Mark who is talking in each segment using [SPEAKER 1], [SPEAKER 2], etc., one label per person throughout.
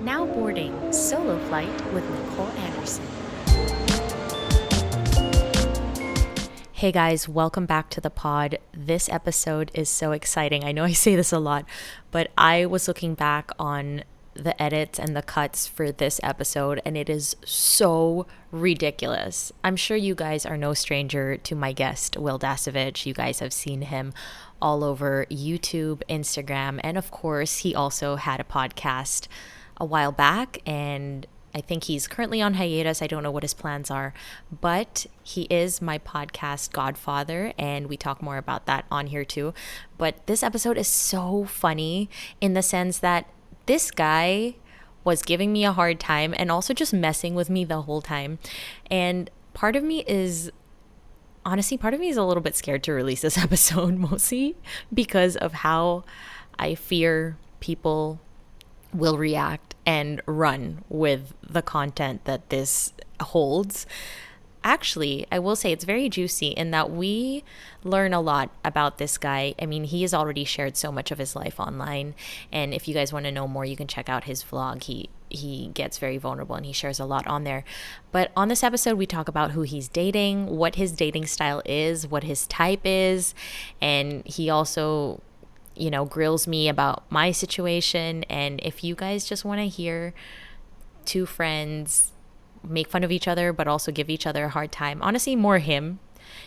[SPEAKER 1] Now boarding solo flight with Nicole Anderson. Hey guys, welcome back to the pod. This episode is so exciting. I know I say this a lot, but I was looking back on the edits and the cuts for this episode, and it is so ridiculous. I'm sure you guys are no stranger to my guest, Wil Dasovich. You guys have seen him all over YouTube, Instagram, and of course, he also had a podcast a while back, and I think he's currently on hiatus. I don't know what his plans are, but he is my podcast Godfather, and we talk more about that on here too. But this episode is so funny in the sense that this guy was giving me a hard time and also just messing with me the whole time. And part of me is a little bit scared to release this episode, mostly because of how I fear people will react and run with the content that this holds. Actually, I will say it's very juicy in that we learn a lot about this guy. I mean, he has already shared so much of his life online. And if you guys want to know more, you can check out his vlog. He gets very vulnerable and he shares a lot on there. But on this episode, we talk about who he's dating, what his dating style is, what his type is. And he also, grills me about my situation. And if you guys just want to hear two friends make fun of each other, but also give each other a hard time. Honestly, more him.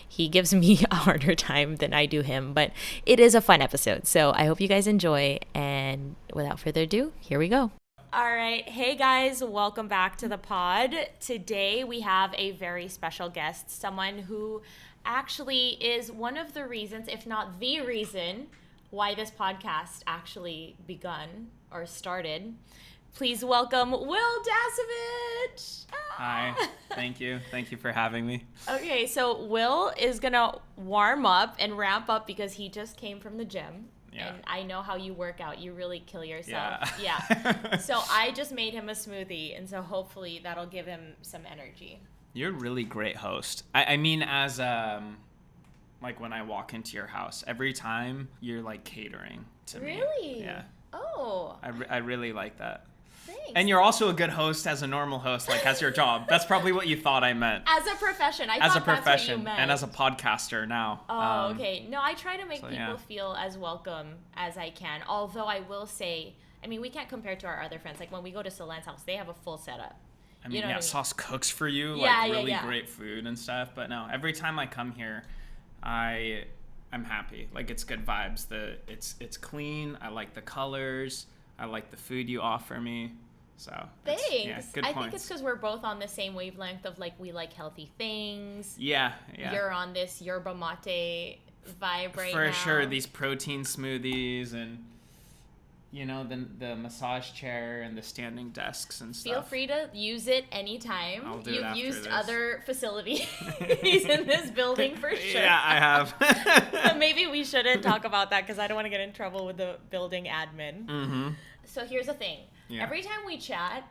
[SPEAKER 1] He gives me a harder time than I do him, but it is a fun episode. So I hope you guys enjoy. And without further ado, here we go. All right. Hey guys, welcome back to the pod. Today we have a very special guest, someone who actually is one of the reasons, if not the reason, why this podcast actually begun or started. Please welcome Wil Dasovich.
[SPEAKER 2] Hi, thank you. Thank you for having me.
[SPEAKER 1] Okay, so Wil is going to warm up and ramp up because he just came from the gym.
[SPEAKER 2] Yeah.
[SPEAKER 1] And I know how you work out. You really kill yourself.
[SPEAKER 2] Yeah.
[SPEAKER 1] So I just made him a smoothie, and so hopefully that'll give him some energy.
[SPEAKER 2] You're a really great host. I mean, as like when I walk into your house, every time you're like catering to me.
[SPEAKER 1] Really?
[SPEAKER 2] Yeah.
[SPEAKER 1] Oh.
[SPEAKER 2] I really like that.
[SPEAKER 1] Thanks.
[SPEAKER 2] And you're also a good host as a normal host, like as your job. That's probably what you thought I meant.
[SPEAKER 1] As a profession. I
[SPEAKER 2] as
[SPEAKER 1] thought
[SPEAKER 2] a profession,
[SPEAKER 1] that's what you meant.
[SPEAKER 2] and as a podcaster now.
[SPEAKER 1] Oh, okay. No, I try to make people
[SPEAKER 2] yeah.
[SPEAKER 1] feel as welcome as I can. Although I will say, I mean, we can't compare to our other friends. Like when we go to Solen's house, they have a full setup.
[SPEAKER 2] I mean,
[SPEAKER 1] You know what I mean?
[SPEAKER 2] Sauce cooks for you,
[SPEAKER 1] Yeah,
[SPEAKER 2] like really
[SPEAKER 1] yeah.
[SPEAKER 2] great food and stuff. But no, every time I come here, I'm happy. Like it's good vibes. It's clean. I like the colors. I like the food you offer me. So
[SPEAKER 1] Thanks.
[SPEAKER 2] Yeah, good
[SPEAKER 1] I
[SPEAKER 2] points.
[SPEAKER 1] think it's because we're both on the same wavelength of like we like healthy things.
[SPEAKER 2] Yeah.
[SPEAKER 1] You're on this yerba mate vibe right
[SPEAKER 2] For
[SPEAKER 1] now.
[SPEAKER 2] sure, these protein smoothies and the massage chair and the standing desks and stuff.
[SPEAKER 1] Feel free to use it anytime.
[SPEAKER 2] I'll do it
[SPEAKER 1] You've
[SPEAKER 2] after
[SPEAKER 1] used
[SPEAKER 2] this.
[SPEAKER 1] other facilities in this building for sure.
[SPEAKER 2] Yeah, I have.
[SPEAKER 1] But maybe we shouldn't talk about that because I don't want to get in trouble with the building admin.
[SPEAKER 2] Mm-hmm.
[SPEAKER 1] So here's the thing.
[SPEAKER 2] Yeah.
[SPEAKER 1] Every time we chat,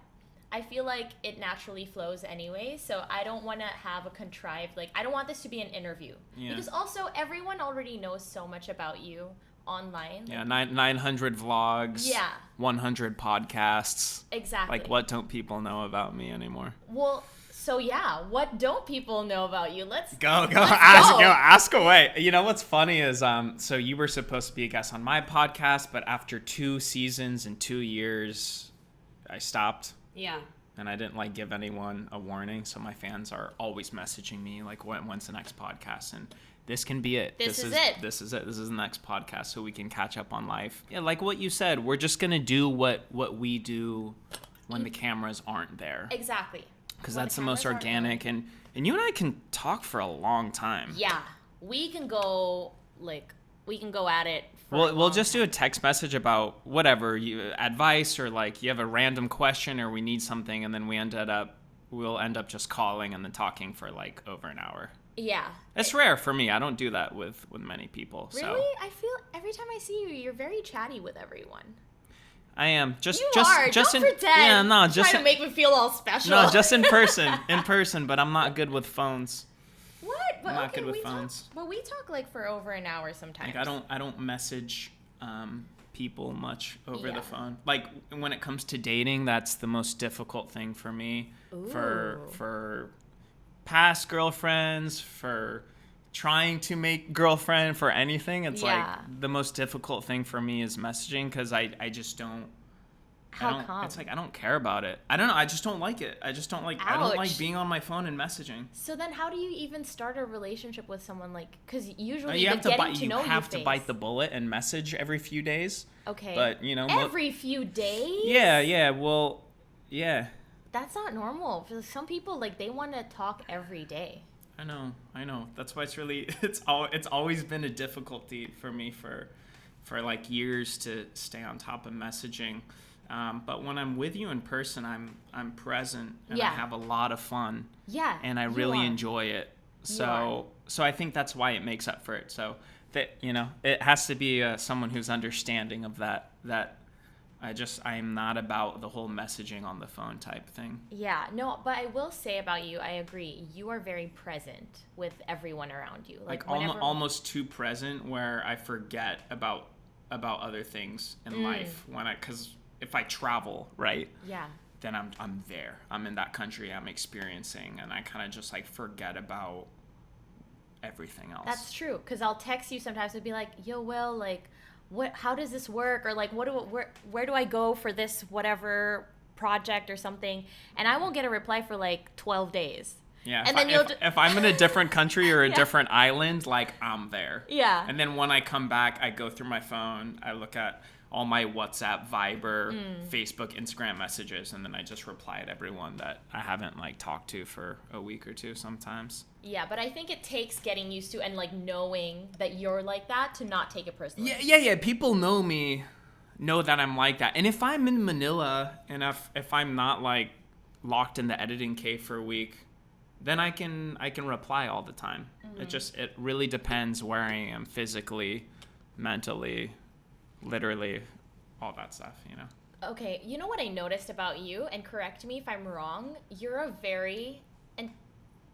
[SPEAKER 1] I feel like it naturally flows anyway. So I don't want to have a contrived, I don't want this to be an interview.
[SPEAKER 2] Yeah.
[SPEAKER 1] Because also everyone already knows so much about you online.
[SPEAKER 2] Yeah, 900 vlogs.
[SPEAKER 1] Yeah.
[SPEAKER 2] 100 podcasts.
[SPEAKER 1] Exactly.
[SPEAKER 2] Like, what don't people know about me anymore?
[SPEAKER 1] Well, so yeah, what don't people know about you? Let's
[SPEAKER 2] ask away. You know what's funny is so you were supposed to be a guest on my podcast, but after 2 seasons and 2 years, I stopped.
[SPEAKER 1] Yeah.
[SPEAKER 2] And I didn't give anyone a warning, so my fans are always messaging me when's the next podcast, and this can be it.
[SPEAKER 1] This is it.
[SPEAKER 2] This is it. This is the next podcast, so we can catch up on life. Yeah, like what you said, we're just gonna do what we do when the cameras aren't there.
[SPEAKER 1] Exactly.
[SPEAKER 2] Because that's the most organic, and you and I can talk for a long time.
[SPEAKER 1] Yeah, we can go at it.
[SPEAKER 2] We'll just do a text message about whatever advice or you have a random question or we need something, and then we'll end up just calling and then talking for over an hour.
[SPEAKER 1] Yeah,
[SPEAKER 2] it's rare for me. I don't do that with many people.
[SPEAKER 1] Really,
[SPEAKER 2] so.
[SPEAKER 1] I feel every time I see you, you're very chatty with everyone.
[SPEAKER 2] I am just
[SPEAKER 1] you
[SPEAKER 2] just
[SPEAKER 1] are.
[SPEAKER 2] just
[SPEAKER 1] Don't
[SPEAKER 2] in
[SPEAKER 1] pretend.
[SPEAKER 2] yeah no just
[SPEAKER 1] trying to make me feel all special.
[SPEAKER 2] No, just in person, but I'm not good with phones.
[SPEAKER 1] What? But
[SPEAKER 2] I'm not
[SPEAKER 1] okay,
[SPEAKER 2] good with phones.
[SPEAKER 1] We talk for over an hour sometimes.
[SPEAKER 2] I don't message people much over
[SPEAKER 1] Yeah.
[SPEAKER 2] the phone. Like when it comes to dating, that's the most difficult thing for me.
[SPEAKER 1] Ooh.
[SPEAKER 2] For past girlfriends, for trying to make girlfriend, for anything. It's
[SPEAKER 1] Yeah.
[SPEAKER 2] like the most difficult thing for me is messaging, because I just don't.
[SPEAKER 1] How come?
[SPEAKER 2] It's like I don't care about it. I don't know. I just don't like it. I don't like
[SPEAKER 1] Ouch.
[SPEAKER 2] being on my phone and messaging.
[SPEAKER 1] So then how do you even start a relationship with someone, like, because usually
[SPEAKER 2] You
[SPEAKER 1] the
[SPEAKER 2] have to
[SPEAKER 1] getting
[SPEAKER 2] bite.
[SPEAKER 1] to
[SPEAKER 2] You
[SPEAKER 1] know
[SPEAKER 2] have
[SPEAKER 1] you
[SPEAKER 2] to
[SPEAKER 1] phase.
[SPEAKER 2] bite the bullet and message every few days.
[SPEAKER 1] Okay.
[SPEAKER 2] But
[SPEAKER 1] every few days?
[SPEAKER 2] Yeah. Well, yeah.
[SPEAKER 1] That's not normal. For some people, like, they want to talk every day.
[SPEAKER 2] I know. That's why it's really it's always been a difficulty for me for like years to stay on top of messaging. But when I'm with you in person, I'm present and I have a lot of fun.
[SPEAKER 1] Yeah.
[SPEAKER 2] And I really enjoy it. So I think that's why it makes up for it. So that it has to be someone who's understanding of that. I am not about the whole messaging on the phone type thing.
[SPEAKER 1] Yeah, no, but I will say about you, I agree. You are very present with everyone around you.
[SPEAKER 2] Like almost too present, where I forget about other things in life because if I travel, right?
[SPEAKER 1] Yeah.
[SPEAKER 2] Then I'm there. I'm in that country. I'm experiencing, and I kind of just like forget about everything else.
[SPEAKER 1] That's true, because I'll text you sometimes and be like, "Yo, Will, like, how does this work?" Or like, where do I go for this whatever project or something? And I won't get a reply for like 12 days.
[SPEAKER 2] Yeah.
[SPEAKER 1] And then
[SPEAKER 2] if I'm in a different country or a different island, like I'm there.
[SPEAKER 1] Yeah.
[SPEAKER 2] And then when I come back, I go through my phone. I look at all my WhatsApp, Viber, Facebook, Instagram messages, and then I just reply to everyone that I haven't like talked to for a week or two sometimes.
[SPEAKER 1] Yeah, but I think it takes getting used to and like knowing that you're like that to not take it personally.
[SPEAKER 2] Yeah. People know that I'm like that. And if I'm in Manila and if I'm not like locked in the editing cave for a week, then I can reply all the time. It really depends where I am physically, mentally, literally, all that stuff,
[SPEAKER 1] Okay, you know what I noticed about you, and correct me if I'm wrong, you're a very, and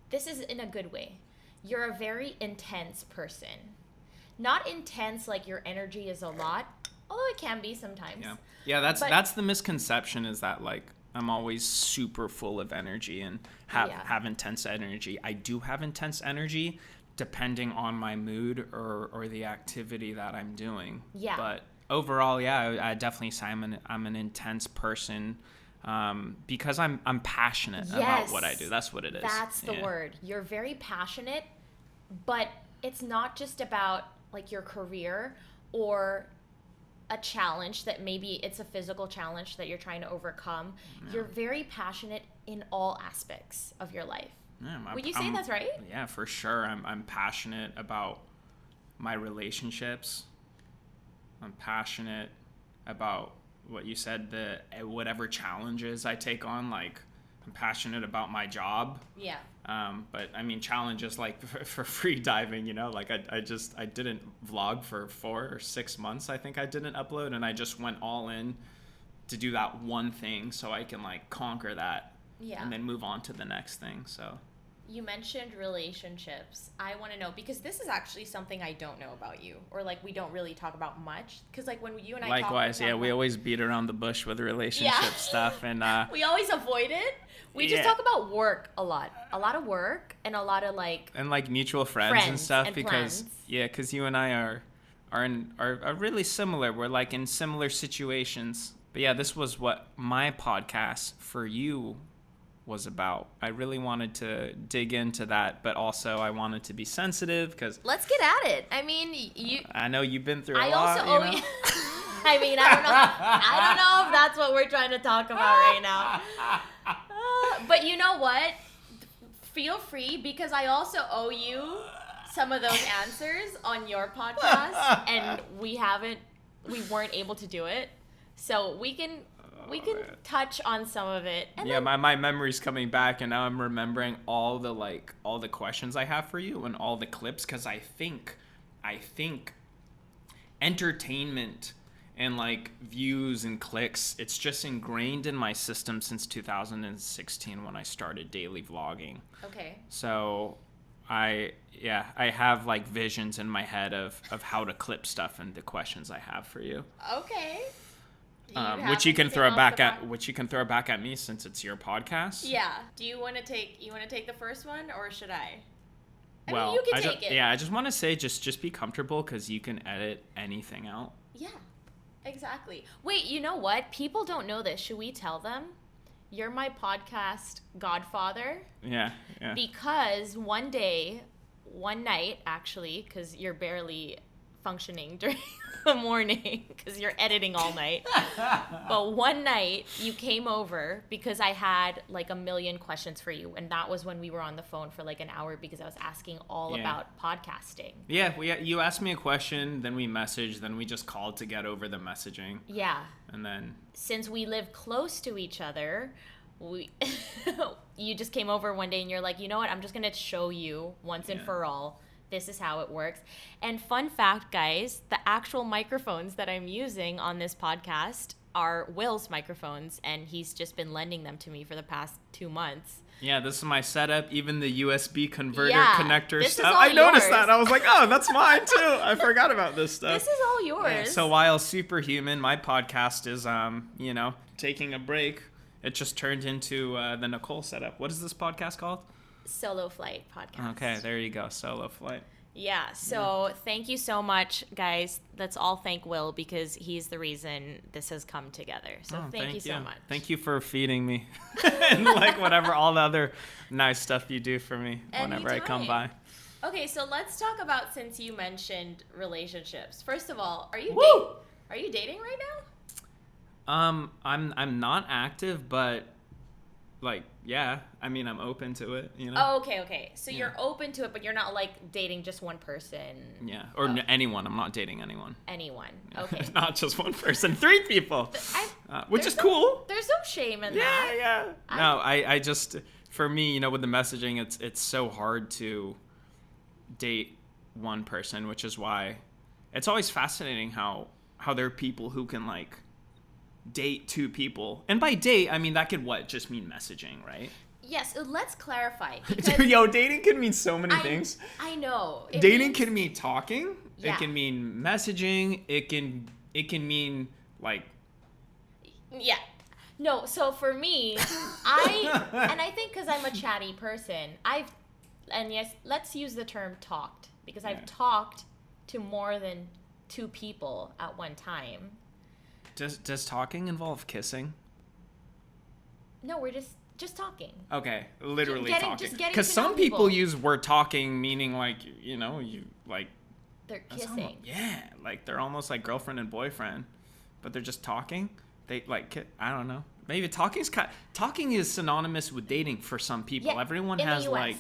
[SPEAKER 1] this is in a good way, you're a very intense person. Not intense like your energy is a lot, although it can be sometimes.
[SPEAKER 2] Yeah, that's the misconception, is that like I'm always super full of energy and have intense energy. I do have intense energy depending on my mood or the activity that I'm doing.
[SPEAKER 1] Yeah.
[SPEAKER 2] But overall, I definitely say I'm an intense person because I'm passionate about what I do. That's what it is.
[SPEAKER 1] That's the word. You're very passionate, but it's not just about like your career or a challenge that maybe it's a physical challenge that you're trying to overcome. Yeah. You're very passionate in all aspects of your life. Yeah, would you say that's right?
[SPEAKER 2] Yeah, for sure. I'm passionate about my relationships. I'm passionate about what you said, whatever challenges I take on. Like, I'm passionate about my job.
[SPEAKER 1] Yeah.
[SPEAKER 2] But I mean, challenges like for free diving, like I didn't vlog for 4 or 6 months. I think I didn't upload, and I just went all in to do that one thing so I can like conquer that. Yeah. And then move on to the next thing. So.
[SPEAKER 1] You mentioned relationships. I want to know, because this is actually something I don't know about you, or like we don't really talk about much. Because like when you and I
[SPEAKER 2] likewise, we always beat around the bush with relationship stuff, and
[SPEAKER 1] we always avoid it. We just talk about work a lot of work, and a lot of like
[SPEAKER 2] mutual friends and stuff. And because you and I are really similar. We're like in similar situations. But yeah, this was what my podcast for you was about. I really wanted to dig into that, but also I wanted to be sensitive because
[SPEAKER 1] let's get at it. I mean,
[SPEAKER 2] I know you've been through a lot.
[SPEAKER 1] I also owe you. I mean, I don't know if that's what we're trying to talk about right now. But you know what? Feel free, because I also owe you some of those answers on your podcast, and we weren't able to do it, so we can touch on some of it. And
[SPEAKER 2] my memory's coming back, and now I'm remembering all the questions I have for you and all the clips, because I think entertainment and like views and clicks, it's just ingrained in my system since 2016 when I started daily vlogging.
[SPEAKER 1] Okay.
[SPEAKER 2] So I have like visions in my head of how to clip stuff and the questions I have for you.
[SPEAKER 3] Okay.
[SPEAKER 2] Which you can throw back at me since it's your podcast.
[SPEAKER 3] Yeah. Do you want to take the first one, or should I? I
[SPEAKER 2] Well,
[SPEAKER 3] mean, you can take it.
[SPEAKER 2] Yeah, I just want to say just be comfortable because you can edit anything out.
[SPEAKER 3] Yeah. Exactly.
[SPEAKER 1] Wait, you know what? People don't know this. Should we tell them? You're my podcast godfather.
[SPEAKER 2] Yeah.
[SPEAKER 1] Because one night, actually, because you're barely functioning during the morning because you're editing all night. But one night you came over because I had like a million questions for you. And that was when we were on the phone for like an hour because I was asking all about podcasting.
[SPEAKER 2] Yeah, you asked me a question, then we messaged, then we just called to get over the messaging.
[SPEAKER 1] Yeah.
[SPEAKER 2] And then...
[SPEAKER 1] Since we live close to each other, you just came over one day and you're like, you know what? I'm just going to show you once and for all. This is how it works. And fun fact, guys, the actual microphones that I'm using on this podcast are Will's microphones, and he's just been lending them to me for the past 2 months.
[SPEAKER 2] Yeah, this is my setup. Even the USB converter connector
[SPEAKER 1] this
[SPEAKER 2] stuff.
[SPEAKER 1] Is all
[SPEAKER 2] I noticed
[SPEAKER 1] yours.
[SPEAKER 2] that. I was like, oh, that's mine too. I forgot about this stuff.
[SPEAKER 1] This is all yours.
[SPEAKER 2] Yeah, so while superhuman, my podcast is, taking a break. It just turned into the Nicole setup. What is this podcast called?
[SPEAKER 1] Solo Flight podcast.
[SPEAKER 2] Okay, there you go. Solo Flight.
[SPEAKER 1] Yeah, so thank you so much, guys. Let's all thank Will because he's the reason this has come together. So thank you so much.
[SPEAKER 2] Thank you for feeding me and like whatever all the other nice stuff you do for me whenever I come by.
[SPEAKER 3] Okay, so let's talk about, since you mentioned relationships. First of all, are you dating right now?
[SPEAKER 2] I'm not active, but like, yeah, I mean, I'm open to it, you know?
[SPEAKER 3] Oh, okay. So you're open to it, but you're not like dating just one person.
[SPEAKER 2] Yeah. Or anyone. I'm not dating anyone.
[SPEAKER 3] Anyone. Okay.
[SPEAKER 2] Not just one person. 3 people. Which is cool.
[SPEAKER 3] There's no shame in that.
[SPEAKER 2] Yeah. No, I just, for me, with the messaging, it's so hard to date one person, which is why it's always fascinating how there are people who can like date 2 people. And by date, I mean, that could just mean messaging, right?
[SPEAKER 3] Yes, let's clarify.
[SPEAKER 2] Dude, dating can mean so many things.
[SPEAKER 3] I know.
[SPEAKER 2] Dating can mean talking.
[SPEAKER 3] Yeah.
[SPEAKER 2] It can mean messaging. It can mean like...
[SPEAKER 3] Yeah. No, so for me, I think because I'm a chatty person, let's use the term talked, because I've talked to more than 2 people at one time.
[SPEAKER 2] Does talking involve kissing?
[SPEAKER 3] No, we're just talking.
[SPEAKER 2] Okay, literally talking.
[SPEAKER 3] Because
[SPEAKER 2] some people use "we're talking" meaning like you like
[SPEAKER 3] they're kissing.
[SPEAKER 2] Like they're almost like girlfriend and boyfriend, but they're just talking. They like I don't know. Maybe talking is synonymous with dating for some people.
[SPEAKER 3] Yeah,
[SPEAKER 2] everyone
[SPEAKER 3] in
[SPEAKER 2] has
[SPEAKER 3] the US.
[SPEAKER 2] like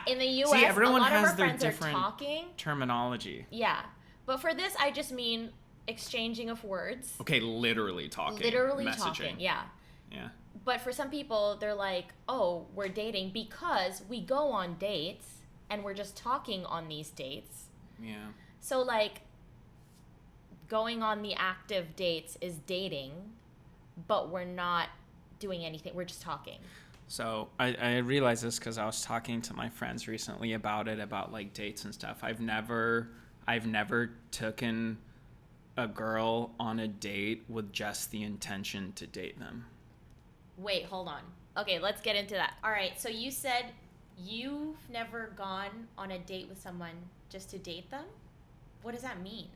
[SPEAKER 2] in
[SPEAKER 3] the US,
[SPEAKER 2] See, everyone
[SPEAKER 3] a lot
[SPEAKER 2] has
[SPEAKER 3] of our
[SPEAKER 2] their
[SPEAKER 3] friends
[SPEAKER 2] different
[SPEAKER 3] are talking.
[SPEAKER 2] terminology.
[SPEAKER 3] Yeah, but for this, I just mean exchanging of words.
[SPEAKER 2] Okay, literally talking.
[SPEAKER 3] Literally
[SPEAKER 2] messaging.
[SPEAKER 3] talking. Yeah.
[SPEAKER 2] Yeah.
[SPEAKER 3] But for some people, they're like, oh, we're dating because we go on dates and we're just talking on these dates.
[SPEAKER 2] Yeah.
[SPEAKER 3] So, like, going on the active dates is dating, but we're not doing anything. We're just talking.
[SPEAKER 2] So I realized this because I was talking to my friends recently about like dates and stuff. I've never taken a girl on a date with just the intention to date them.
[SPEAKER 3] Wait, hold on. Okay, let's get into that. All right, so you said you've never gone on a date with someone just to date them? What does that mean?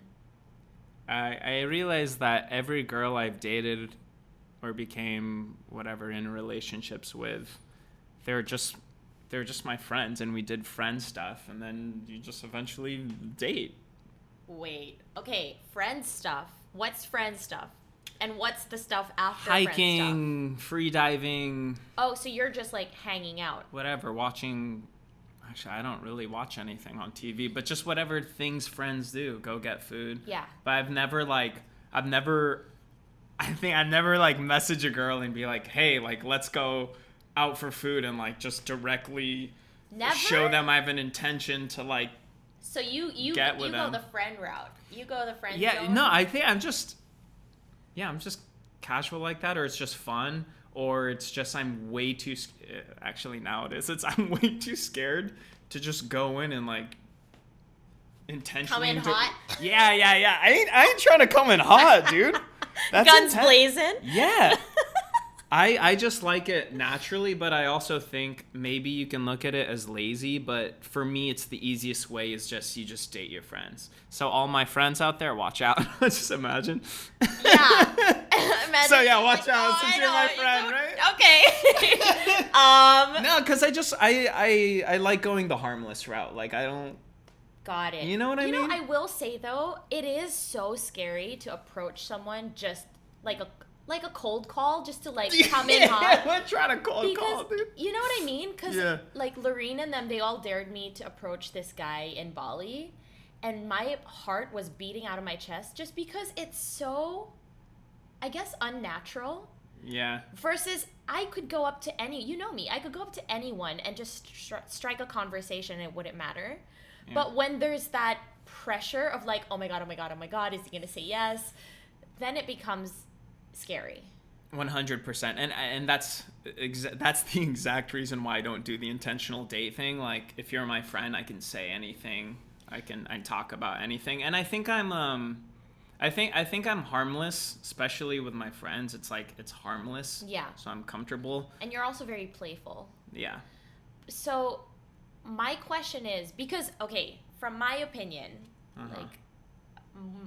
[SPEAKER 2] I realized that every girl I've dated or became whatever in relationships with, they're just my friends, and we did friend stuff, and then you just eventually date.
[SPEAKER 3] Wait, okay, friend stuff. What's friend stuff? And what's the stuff after
[SPEAKER 2] hiking, free diving?
[SPEAKER 3] Oh, so you're just like hanging out.
[SPEAKER 2] Whatever, watching. Actually, I don't really watch anything on TV, but just whatever things friends do. Go get food.
[SPEAKER 3] Yeah.
[SPEAKER 2] But I've never message a girl and be like, hey, like, let's go out for food and like just directly show them I have an intention to like.
[SPEAKER 3] So you
[SPEAKER 2] get with them.
[SPEAKER 3] Go the friend route. You go the friend
[SPEAKER 2] Yeah,
[SPEAKER 3] zone?
[SPEAKER 2] no, I think I'm just casual like that, or it's just fun, or it's just I'm way too. Actually, now it is. I'm way too scared to just go in and like intentionally
[SPEAKER 3] Come in hot.
[SPEAKER 2] Yeah. I ain't trying to come in hot, dude. That's
[SPEAKER 3] Guns blazing.
[SPEAKER 2] Yeah. I just like it naturally, but I also think maybe you can look at it as lazy, but for me it's the easiest way is you just date your friends. So all my friends out there, watch out. Just imagine.
[SPEAKER 3] Yeah. Imagine
[SPEAKER 2] So yeah, watch
[SPEAKER 3] like,
[SPEAKER 2] out
[SPEAKER 3] oh,
[SPEAKER 2] since
[SPEAKER 3] I
[SPEAKER 2] you're
[SPEAKER 3] know,
[SPEAKER 2] my
[SPEAKER 3] you
[SPEAKER 2] friend,
[SPEAKER 3] don't-
[SPEAKER 2] right?
[SPEAKER 3] Okay.
[SPEAKER 2] No, because I like going the harmless route. Like I don't.
[SPEAKER 3] Got it.
[SPEAKER 2] You know what I mean?
[SPEAKER 3] You know, I will say though, it is so scary to approach someone just like a cold call, just to like come in hot.
[SPEAKER 2] I'm trying to cold
[SPEAKER 3] Because,
[SPEAKER 2] call, dude.
[SPEAKER 3] you know what I mean? Because
[SPEAKER 2] Yeah.
[SPEAKER 3] like Lorene and them, they all dared me to approach this guy in Bali, and my heart was beating out of my chest just because it's so, I guess, unnatural.
[SPEAKER 2] Yeah.
[SPEAKER 3] Versus, I could go up to you know me, I could go up to anyone and just strike a conversation and it wouldn't matter.
[SPEAKER 2] Yeah.
[SPEAKER 3] But when there's that pressure of like, oh my God, is he going to say yes? Then it becomes scary.
[SPEAKER 2] 100%. And that's the exact reason why I don't do the intentional date thing. Like, if you're my friend, I can say anything. I talk about anything. And I think I'm harmless, especially with my friends. It's like, it's harmless.
[SPEAKER 3] Yeah.
[SPEAKER 2] So I'm comfortable.
[SPEAKER 3] And you're also very playful.
[SPEAKER 2] Yeah.
[SPEAKER 3] So my question is, because, okay, from my opinion, like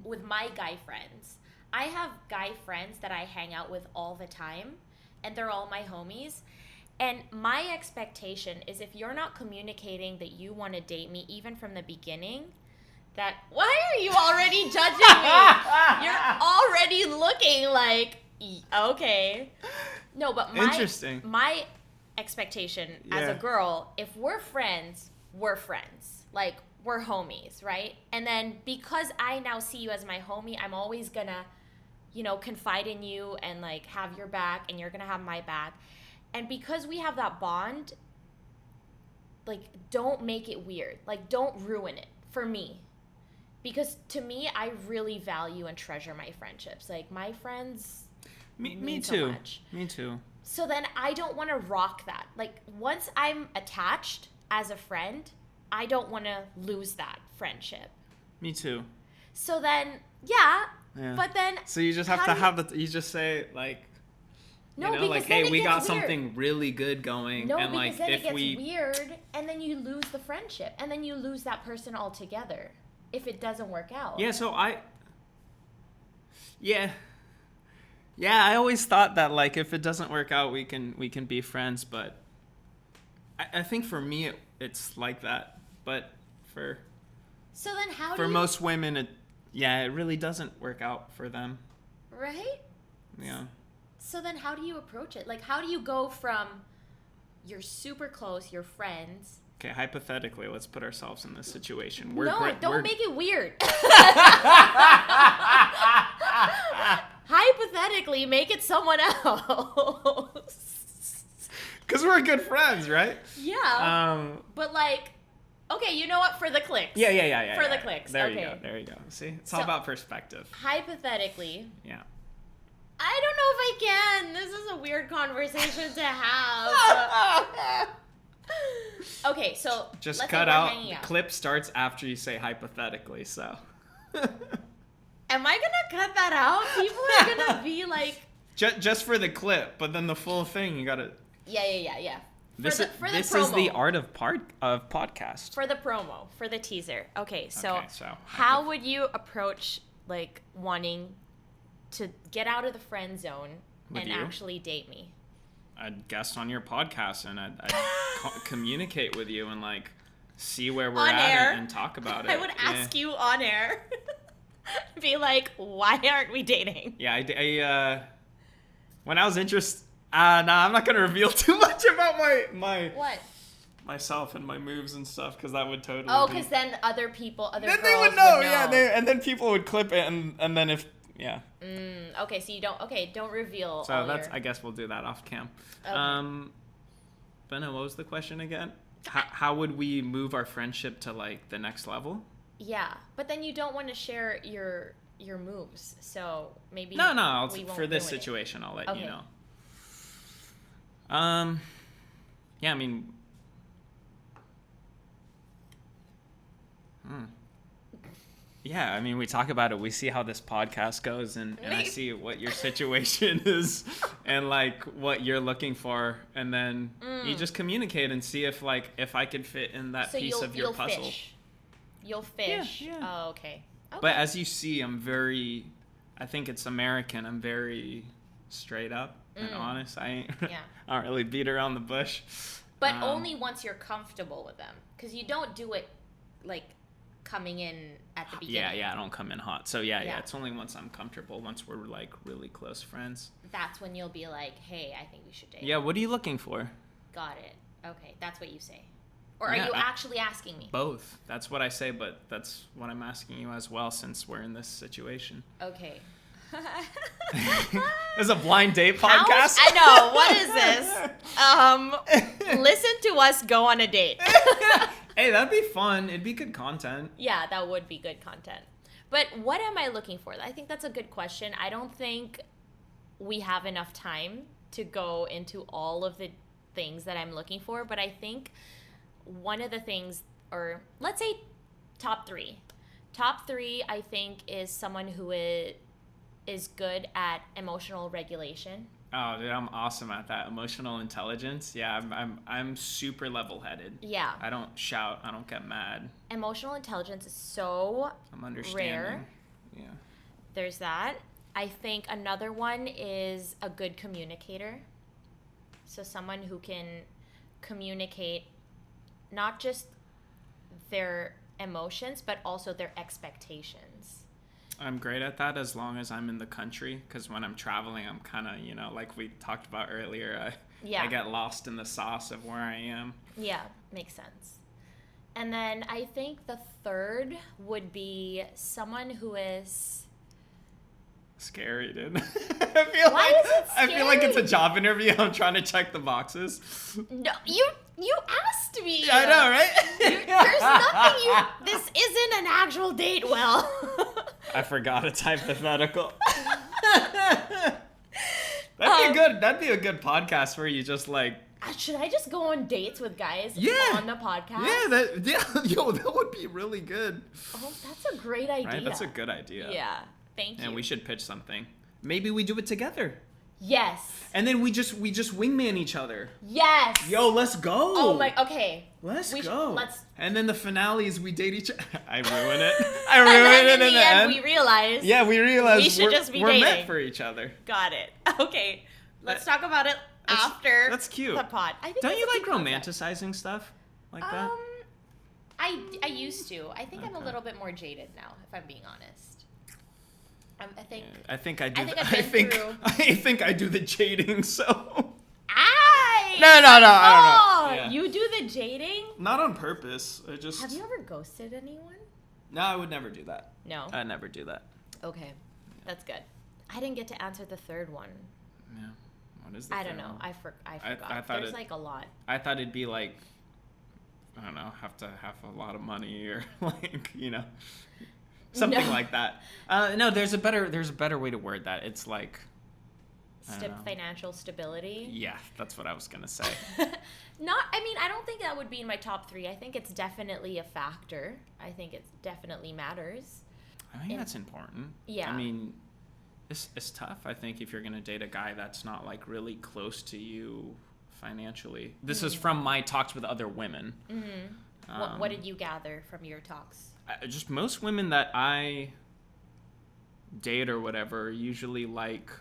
[SPEAKER 3] with my guy friends, I have guy friends that I hang out with all the time, and they're all my homies. And my expectation is if you're not communicating that you want to date me even from the beginning, that, why are you already judging me? You're already looking like, okay. No, but
[SPEAKER 2] Interesting.
[SPEAKER 3] My expectation as a girl, if we're friends, we're friends. Like, we're homies, right? And then because I now see you as my homie, I'm always gonna, confide in you and like have your back, and you're gonna have my back. And because we have that bond, like, don't make it weird. Like, don't ruin it for me. Because to me, I really value and treasure my friendships. Like, my friends
[SPEAKER 2] Me
[SPEAKER 3] mean
[SPEAKER 2] too.
[SPEAKER 3] so much.
[SPEAKER 2] Me too.
[SPEAKER 3] So then I don't want to rock that. Like, once I'm attached as a friend, I don't want to lose that friendship.
[SPEAKER 2] Me too.
[SPEAKER 3] So then, yeah. But then,
[SPEAKER 2] so you just have to you just say like,
[SPEAKER 3] no,
[SPEAKER 2] you know,
[SPEAKER 3] because
[SPEAKER 2] like,
[SPEAKER 3] then
[SPEAKER 2] hey,
[SPEAKER 3] it
[SPEAKER 2] we
[SPEAKER 3] gets
[SPEAKER 2] got
[SPEAKER 3] weird.
[SPEAKER 2] something really good going.
[SPEAKER 3] No,
[SPEAKER 2] and
[SPEAKER 3] because
[SPEAKER 2] like,
[SPEAKER 3] then
[SPEAKER 2] if
[SPEAKER 3] it gets
[SPEAKER 2] we
[SPEAKER 3] weird, and then you lose the friendship, and then you lose that person altogether if it doesn't work out.
[SPEAKER 2] Yeah, so Yeah, I always thought that like if it doesn't work out, we can be friends, but I think for me it's like that, but for most women it really doesn't work out for them.
[SPEAKER 3] Right?
[SPEAKER 2] Yeah.
[SPEAKER 3] So then how do you approach it? Like, how do you go from you're super close, you're friends.
[SPEAKER 2] Okay, hypothetically, let's put ourselves in this situation.
[SPEAKER 3] Don't make it weird. Hypothetically, make it someone else.
[SPEAKER 2] Because we're good friends, right?
[SPEAKER 3] Yeah. But like, okay, you know what? For the clicks.
[SPEAKER 2] Yeah.
[SPEAKER 3] For the clicks.
[SPEAKER 2] There
[SPEAKER 3] okay.
[SPEAKER 2] you go. See? It's all about perspective.
[SPEAKER 3] Hypothetically.
[SPEAKER 2] Yeah.
[SPEAKER 3] I don't know if I can. This is a weird conversation to have. Okay, so
[SPEAKER 2] just
[SPEAKER 3] let's
[SPEAKER 2] cut
[SPEAKER 3] say we're
[SPEAKER 2] out.
[SPEAKER 3] hanging
[SPEAKER 2] The clip starts after you say hypothetically, so.
[SPEAKER 3] Am I gonna cut that out? People are gonna be like.
[SPEAKER 2] Just for the clip, but then the full thing, you gotta.
[SPEAKER 3] Yeah.
[SPEAKER 2] This
[SPEAKER 3] promo.
[SPEAKER 2] is the art of podcast.
[SPEAKER 3] For the promo, for the teaser. Okay, so
[SPEAKER 2] so
[SPEAKER 3] how would you approach like wanting to get out of the friend zone and actually date me?
[SPEAKER 2] I'd guest on your podcast and I'd communicate with you and like see where we're
[SPEAKER 3] on
[SPEAKER 2] at
[SPEAKER 3] air.
[SPEAKER 2] And talk about it.
[SPEAKER 3] I would ask you on air. Be like, why aren't we dating?
[SPEAKER 2] Yeah, I when I was interested. I'm not gonna reveal too much about my
[SPEAKER 3] what
[SPEAKER 2] myself and my moves and stuff because that would totally.
[SPEAKER 3] Oh, because then other girls
[SPEAKER 2] they would know. Yeah, and then people would clip it and then if. Yeah.
[SPEAKER 3] Okay, so you don't. Okay, don't reveal.
[SPEAKER 2] So I guess we'll do that off cam. Okay. But no, what was the question again? How would we move our friendship to like the next level?
[SPEAKER 3] Yeah, but then you don't want to share your moves, so maybe.
[SPEAKER 2] No. For this situation, I'll let you know. Yeah, I mean, Yeah, I mean, we talk about it. We see how this podcast goes, and I see what your situation is and, like, what you're looking for. And then you just communicate and see if I could fit in that piece of your puzzle.
[SPEAKER 3] You'll fish.
[SPEAKER 2] Yeah.
[SPEAKER 3] Oh, okay.
[SPEAKER 2] But as you see, I think it's American. I'm very straight up and honest. I don't really beat around the bush.
[SPEAKER 3] But only once you're comfortable with them. Because you don't do it, like, coming in at the beginning.
[SPEAKER 2] Yeah, I don't come in hot. So yeah, it's only once I'm comfortable, once we're like really close friends.
[SPEAKER 3] That's when you'll be like, hey, I think we should date.
[SPEAKER 2] Yeah, what are you looking for?
[SPEAKER 3] Got it. Okay, that's what you say. Or are you actually asking me?
[SPEAKER 2] Both. That's what I say, but that's what I'm asking you as well, since we're in this situation.
[SPEAKER 3] Okay.
[SPEAKER 2] It's a blind date podcast?
[SPEAKER 3] I know. What is this? Listen to us go on a date.
[SPEAKER 2] Hey, that'd be fun. It'd be good content.
[SPEAKER 3] Yeah, that would be good content. But what am I looking for? I think that's a good question. I don't think we have enough time to go into all of the things that I'm looking for. But I think one of the things, or let's say top three. Top three, I think, is someone who is good at emotional regulation.
[SPEAKER 2] Oh, dude, I'm awesome at that. Emotional intelligence. Yeah, I'm super level-headed.
[SPEAKER 3] Yeah.
[SPEAKER 2] I don't shout. I don't get mad.
[SPEAKER 3] Emotional intelligence is so
[SPEAKER 2] I'm understanding.
[SPEAKER 3] rare.
[SPEAKER 2] Yeah.
[SPEAKER 3] There's that. I think another one is a good communicator. So someone who can communicate not just their emotions, but also their expectations.
[SPEAKER 2] I'm great at that as long as I'm in the country, because when I'm traveling, I'm kind of, like we talked about earlier, I get lost in the sauce of where I am.
[SPEAKER 3] Yeah, makes sense. And then I think the third would be someone who is...
[SPEAKER 2] Scary, dude.
[SPEAKER 3] Why is it scary?
[SPEAKER 2] I feel like it's a job interview. I'm trying to check the boxes.
[SPEAKER 3] No, you asked me.
[SPEAKER 2] I know, right?
[SPEAKER 3] There's nothing This isn't an actual date, Will.
[SPEAKER 2] I forgot it's hypothetical. That'd be a good podcast where you just like...
[SPEAKER 3] Should I just go on dates with guys on the podcast?
[SPEAKER 2] That would be really good.
[SPEAKER 3] Oh, that's a great idea.
[SPEAKER 2] Right? That's a good idea.
[SPEAKER 3] Yeah, thank you.
[SPEAKER 2] And we should pitch something. Maybe we do it together.
[SPEAKER 3] Yes.
[SPEAKER 2] And then we just wingman each other.
[SPEAKER 3] Yes.
[SPEAKER 2] Yo, let's go.
[SPEAKER 3] Oh my. Okay.
[SPEAKER 2] Let's go.
[SPEAKER 3] Let's.
[SPEAKER 2] And then the finale is we date each other. I ruin it. I ruin it in the end.
[SPEAKER 3] We realize.
[SPEAKER 2] Yeah, we realize
[SPEAKER 3] we should just be
[SPEAKER 2] we're
[SPEAKER 3] dating.
[SPEAKER 2] meant for each other.
[SPEAKER 3] Got it. Okay. Let's talk about it after.
[SPEAKER 2] That's cute.
[SPEAKER 3] The pod. I think
[SPEAKER 2] Don't you like
[SPEAKER 3] romanticizing
[SPEAKER 2] romanticizing stuff like that?
[SPEAKER 3] I used to. I think I'm a little bit more jaded now, if I'm being honest. I think.
[SPEAKER 2] I think I do.
[SPEAKER 3] I
[SPEAKER 2] think I do the jading. So.
[SPEAKER 3] No.
[SPEAKER 2] I don't know. Yeah.
[SPEAKER 3] You do the jading?
[SPEAKER 2] Not on purpose. I just.
[SPEAKER 3] Have you ever ghosted anyone?
[SPEAKER 2] No, I would never do that.
[SPEAKER 3] No.
[SPEAKER 2] I'd never do that.
[SPEAKER 3] Okay, that's good. I didn't get to answer the third one.
[SPEAKER 2] Yeah. What is the
[SPEAKER 3] I
[SPEAKER 2] third
[SPEAKER 3] don't know.
[SPEAKER 2] one?
[SPEAKER 3] I forgot.
[SPEAKER 2] I thought
[SPEAKER 3] There's like a lot.
[SPEAKER 2] I thought it'd be like, I don't know, have to have a lot of money or like, something like that. No, there's a better way to word that. It's like
[SPEAKER 3] financial stability.
[SPEAKER 2] Yeah, that's what I was gonna say.
[SPEAKER 3] I don't think that would be in my top three. I think it's definitely a factor. I think it definitely matters.
[SPEAKER 2] I think that's important.
[SPEAKER 3] Yeah.
[SPEAKER 2] I mean, it's tough. I think if you're gonna date a guy that's not like really close to you financially. This is from my talks with other women.
[SPEAKER 3] Mm-hmm. What did you gather from your talks?
[SPEAKER 2] Just most women that I date or whatever usually like.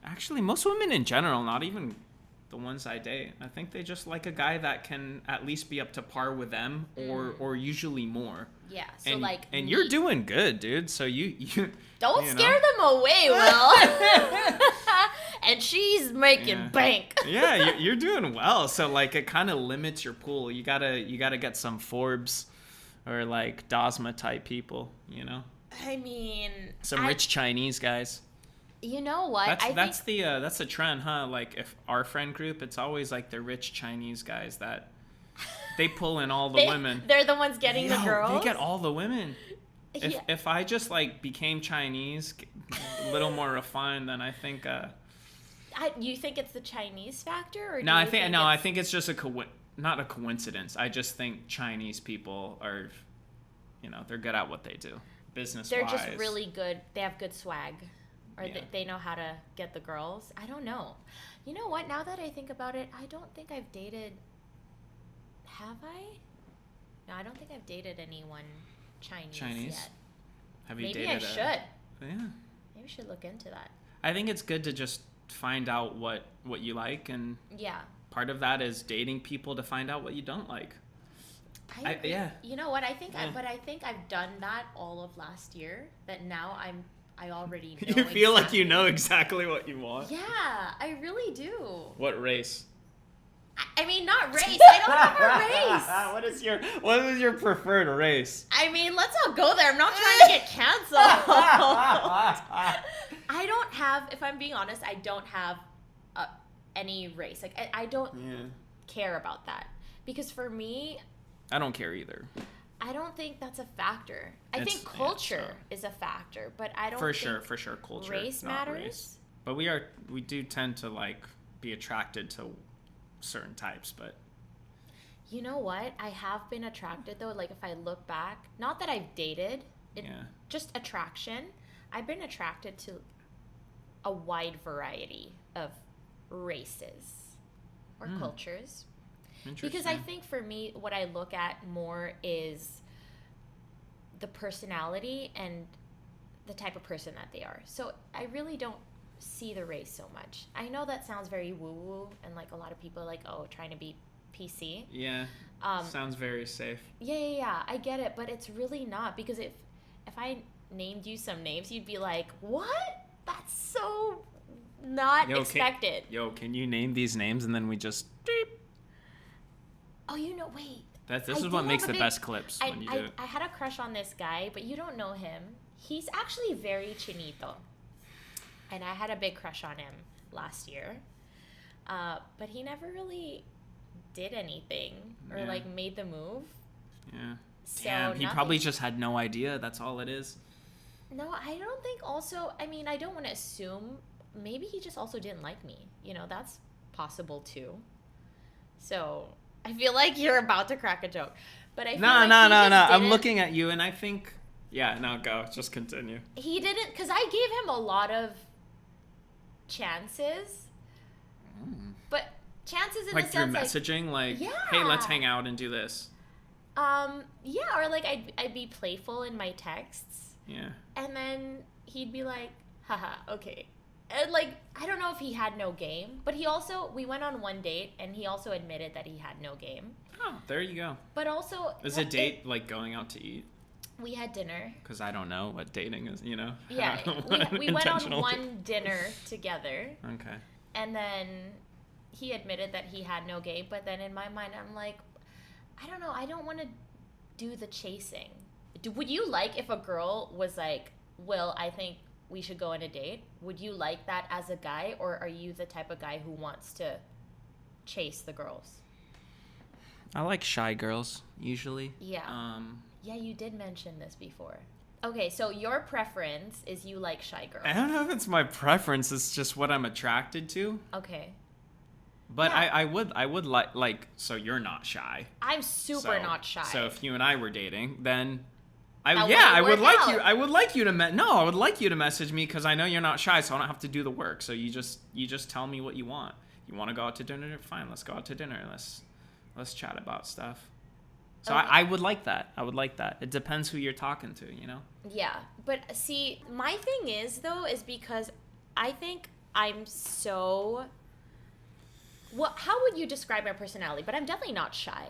[SPEAKER 2] Actually, most women in general, not even the ones I date, I think they just like a guy that can at least be up to par with them, or usually more.
[SPEAKER 3] Yeah. So
[SPEAKER 2] and you're doing good, dude. So you
[SPEAKER 3] don't scare them away, Will. And she's making bank.
[SPEAKER 2] Yeah, you're doing well. So like it kind of limits your pool. You gotta get some Forbes or like Dosma type people.
[SPEAKER 3] I mean,
[SPEAKER 2] some rich Chinese guys.
[SPEAKER 3] You know what?
[SPEAKER 2] That's the trend, huh? Like if our friend group, it's always like the rich Chinese guys that they pull in all the women.
[SPEAKER 3] They're the ones getting the girls.
[SPEAKER 2] They get all the women. If I just like became Chinese, a little more refined, then I think.
[SPEAKER 3] You think it's the Chinese factor, or
[SPEAKER 2] I think it's just not a coincidence. I just think Chinese people are they're good at what they do. Business-wise.
[SPEAKER 3] They're just really good. They have good swag. Or
[SPEAKER 2] Yeah.
[SPEAKER 3] they know how to get the girls. I don't know. You know what? Now that I think about it, I don't think I've dated... Have I? No, I don't think I've dated anyone Chinese yet.
[SPEAKER 2] Have you
[SPEAKER 3] Maybe
[SPEAKER 2] dated
[SPEAKER 3] I should.
[SPEAKER 2] Yeah.
[SPEAKER 3] Maybe I should look into that.
[SPEAKER 2] I think it's good to just find out what you like, and
[SPEAKER 3] Yeah.
[SPEAKER 2] part of that is dating people to find out what you don't like. Yeah.
[SPEAKER 3] You know what? I think
[SPEAKER 2] Yeah.
[SPEAKER 3] I think I've done that all of last year. That now I already know.
[SPEAKER 2] You feel like you know exactly what you want.
[SPEAKER 3] Yeah, I really do.
[SPEAKER 2] What race?
[SPEAKER 3] I mean, not race. I don't have a race.
[SPEAKER 2] What is your preferred race?
[SPEAKER 3] I mean, let's not go there. I'm not trying to get canceled. I don't have, if I'm being honest, I don't have any race. Like, I don't care about that. Because for me...
[SPEAKER 2] I don't care either.
[SPEAKER 3] I don't think that's a factor. I think culture is a factor, but I don't
[SPEAKER 2] For
[SPEAKER 3] think
[SPEAKER 2] sure, culture.
[SPEAKER 3] race
[SPEAKER 2] not
[SPEAKER 3] matters.
[SPEAKER 2] Race. But we do tend to, like, be attracted to certain types, but...
[SPEAKER 3] You know what? I have been attracted, though. Like, if I look back, not that I've dated, just attraction. I've been attracted to a wide variety of races or cultures. Because I think for me, what I look at more is the personality and the type of person that they are. So I really don't see the race so much. I know that sounds very woo-woo, and like a lot of people are like, oh, trying to be PC.
[SPEAKER 2] Yeah. Sounds very safe.
[SPEAKER 3] Yeah. I get it, but it's really not, because if I named you some names, you'd be like, what? That's so not expected.
[SPEAKER 2] Can you name these names and then we just beep?
[SPEAKER 3] Oh, wait.
[SPEAKER 2] This is what makes the best clips when you do it.
[SPEAKER 3] I had a crush on this guy, but you don't know him. He's actually very chinito. And I had a big crush on him last year. But he never really did anything or like made the move.
[SPEAKER 2] Yeah.
[SPEAKER 3] So
[SPEAKER 2] Damn, he probably just had no idea. That's all it is.
[SPEAKER 3] No, I don't think also, I mean, I don't want to assume. Maybe he just also didn't like me. That's possible too. So I feel like you're about to crack a joke. But I feel like
[SPEAKER 2] No. I'm looking at you and I think, go. Just continue.
[SPEAKER 3] He didn't, because I gave him a lot of chances. But chances in
[SPEAKER 2] like
[SPEAKER 3] the sense
[SPEAKER 2] through messaging, like, hey, let's hang out and do this.
[SPEAKER 3] Or like I'd be playful in my texts.
[SPEAKER 2] Yeah.
[SPEAKER 3] And then he'd be like, haha, okay. And like, I don't know if he had no game, but we went on one date and he also admitted that he had no game.
[SPEAKER 2] Oh, there you go.
[SPEAKER 3] But also...
[SPEAKER 2] Is a date like going out to eat?
[SPEAKER 3] We had dinner.
[SPEAKER 2] Because I don't know what dating is,
[SPEAKER 3] Yeah, we went on one dinner together.
[SPEAKER 2] Okay.
[SPEAKER 3] And then he admitted that he had no game, but then in my mind, I'm like, I don't know, I don't want to do the chasing. Would you like if a girl was like, Will, I think we should go on a date? Would you like that as a guy, or are you the type of guy who wants to chase the girls?
[SPEAKER 2] I like shy girls, usually.
[SPEAKER 3] Yeah. Yeah, you did mention this before. Okay, so your preference is you like shy girls.
[SPEAKER 2] I don't know if it's my preference, it's just what I'm attracted to.
[SPEAKER 3] Okay.
[SPEAKER 2] But yeah. I would like, so you're not shy.
[SPEAKER 3] I'm super not shy.
[SPEAKER 2] So if you and I were dating, then I would like you to message me, because I know you're not shy, so I don't have to do the work. So you just tell me what you want. You want to go out to dinner? Fine, let's go out to dinner. Let's chat about stuff. So okay. I would like that. It depends who you're talking to,
[SPEAKER 3] Yeah, but see, my thing is because I think I'm so... Well, how would you describe my personality? But I'm definitely not shy.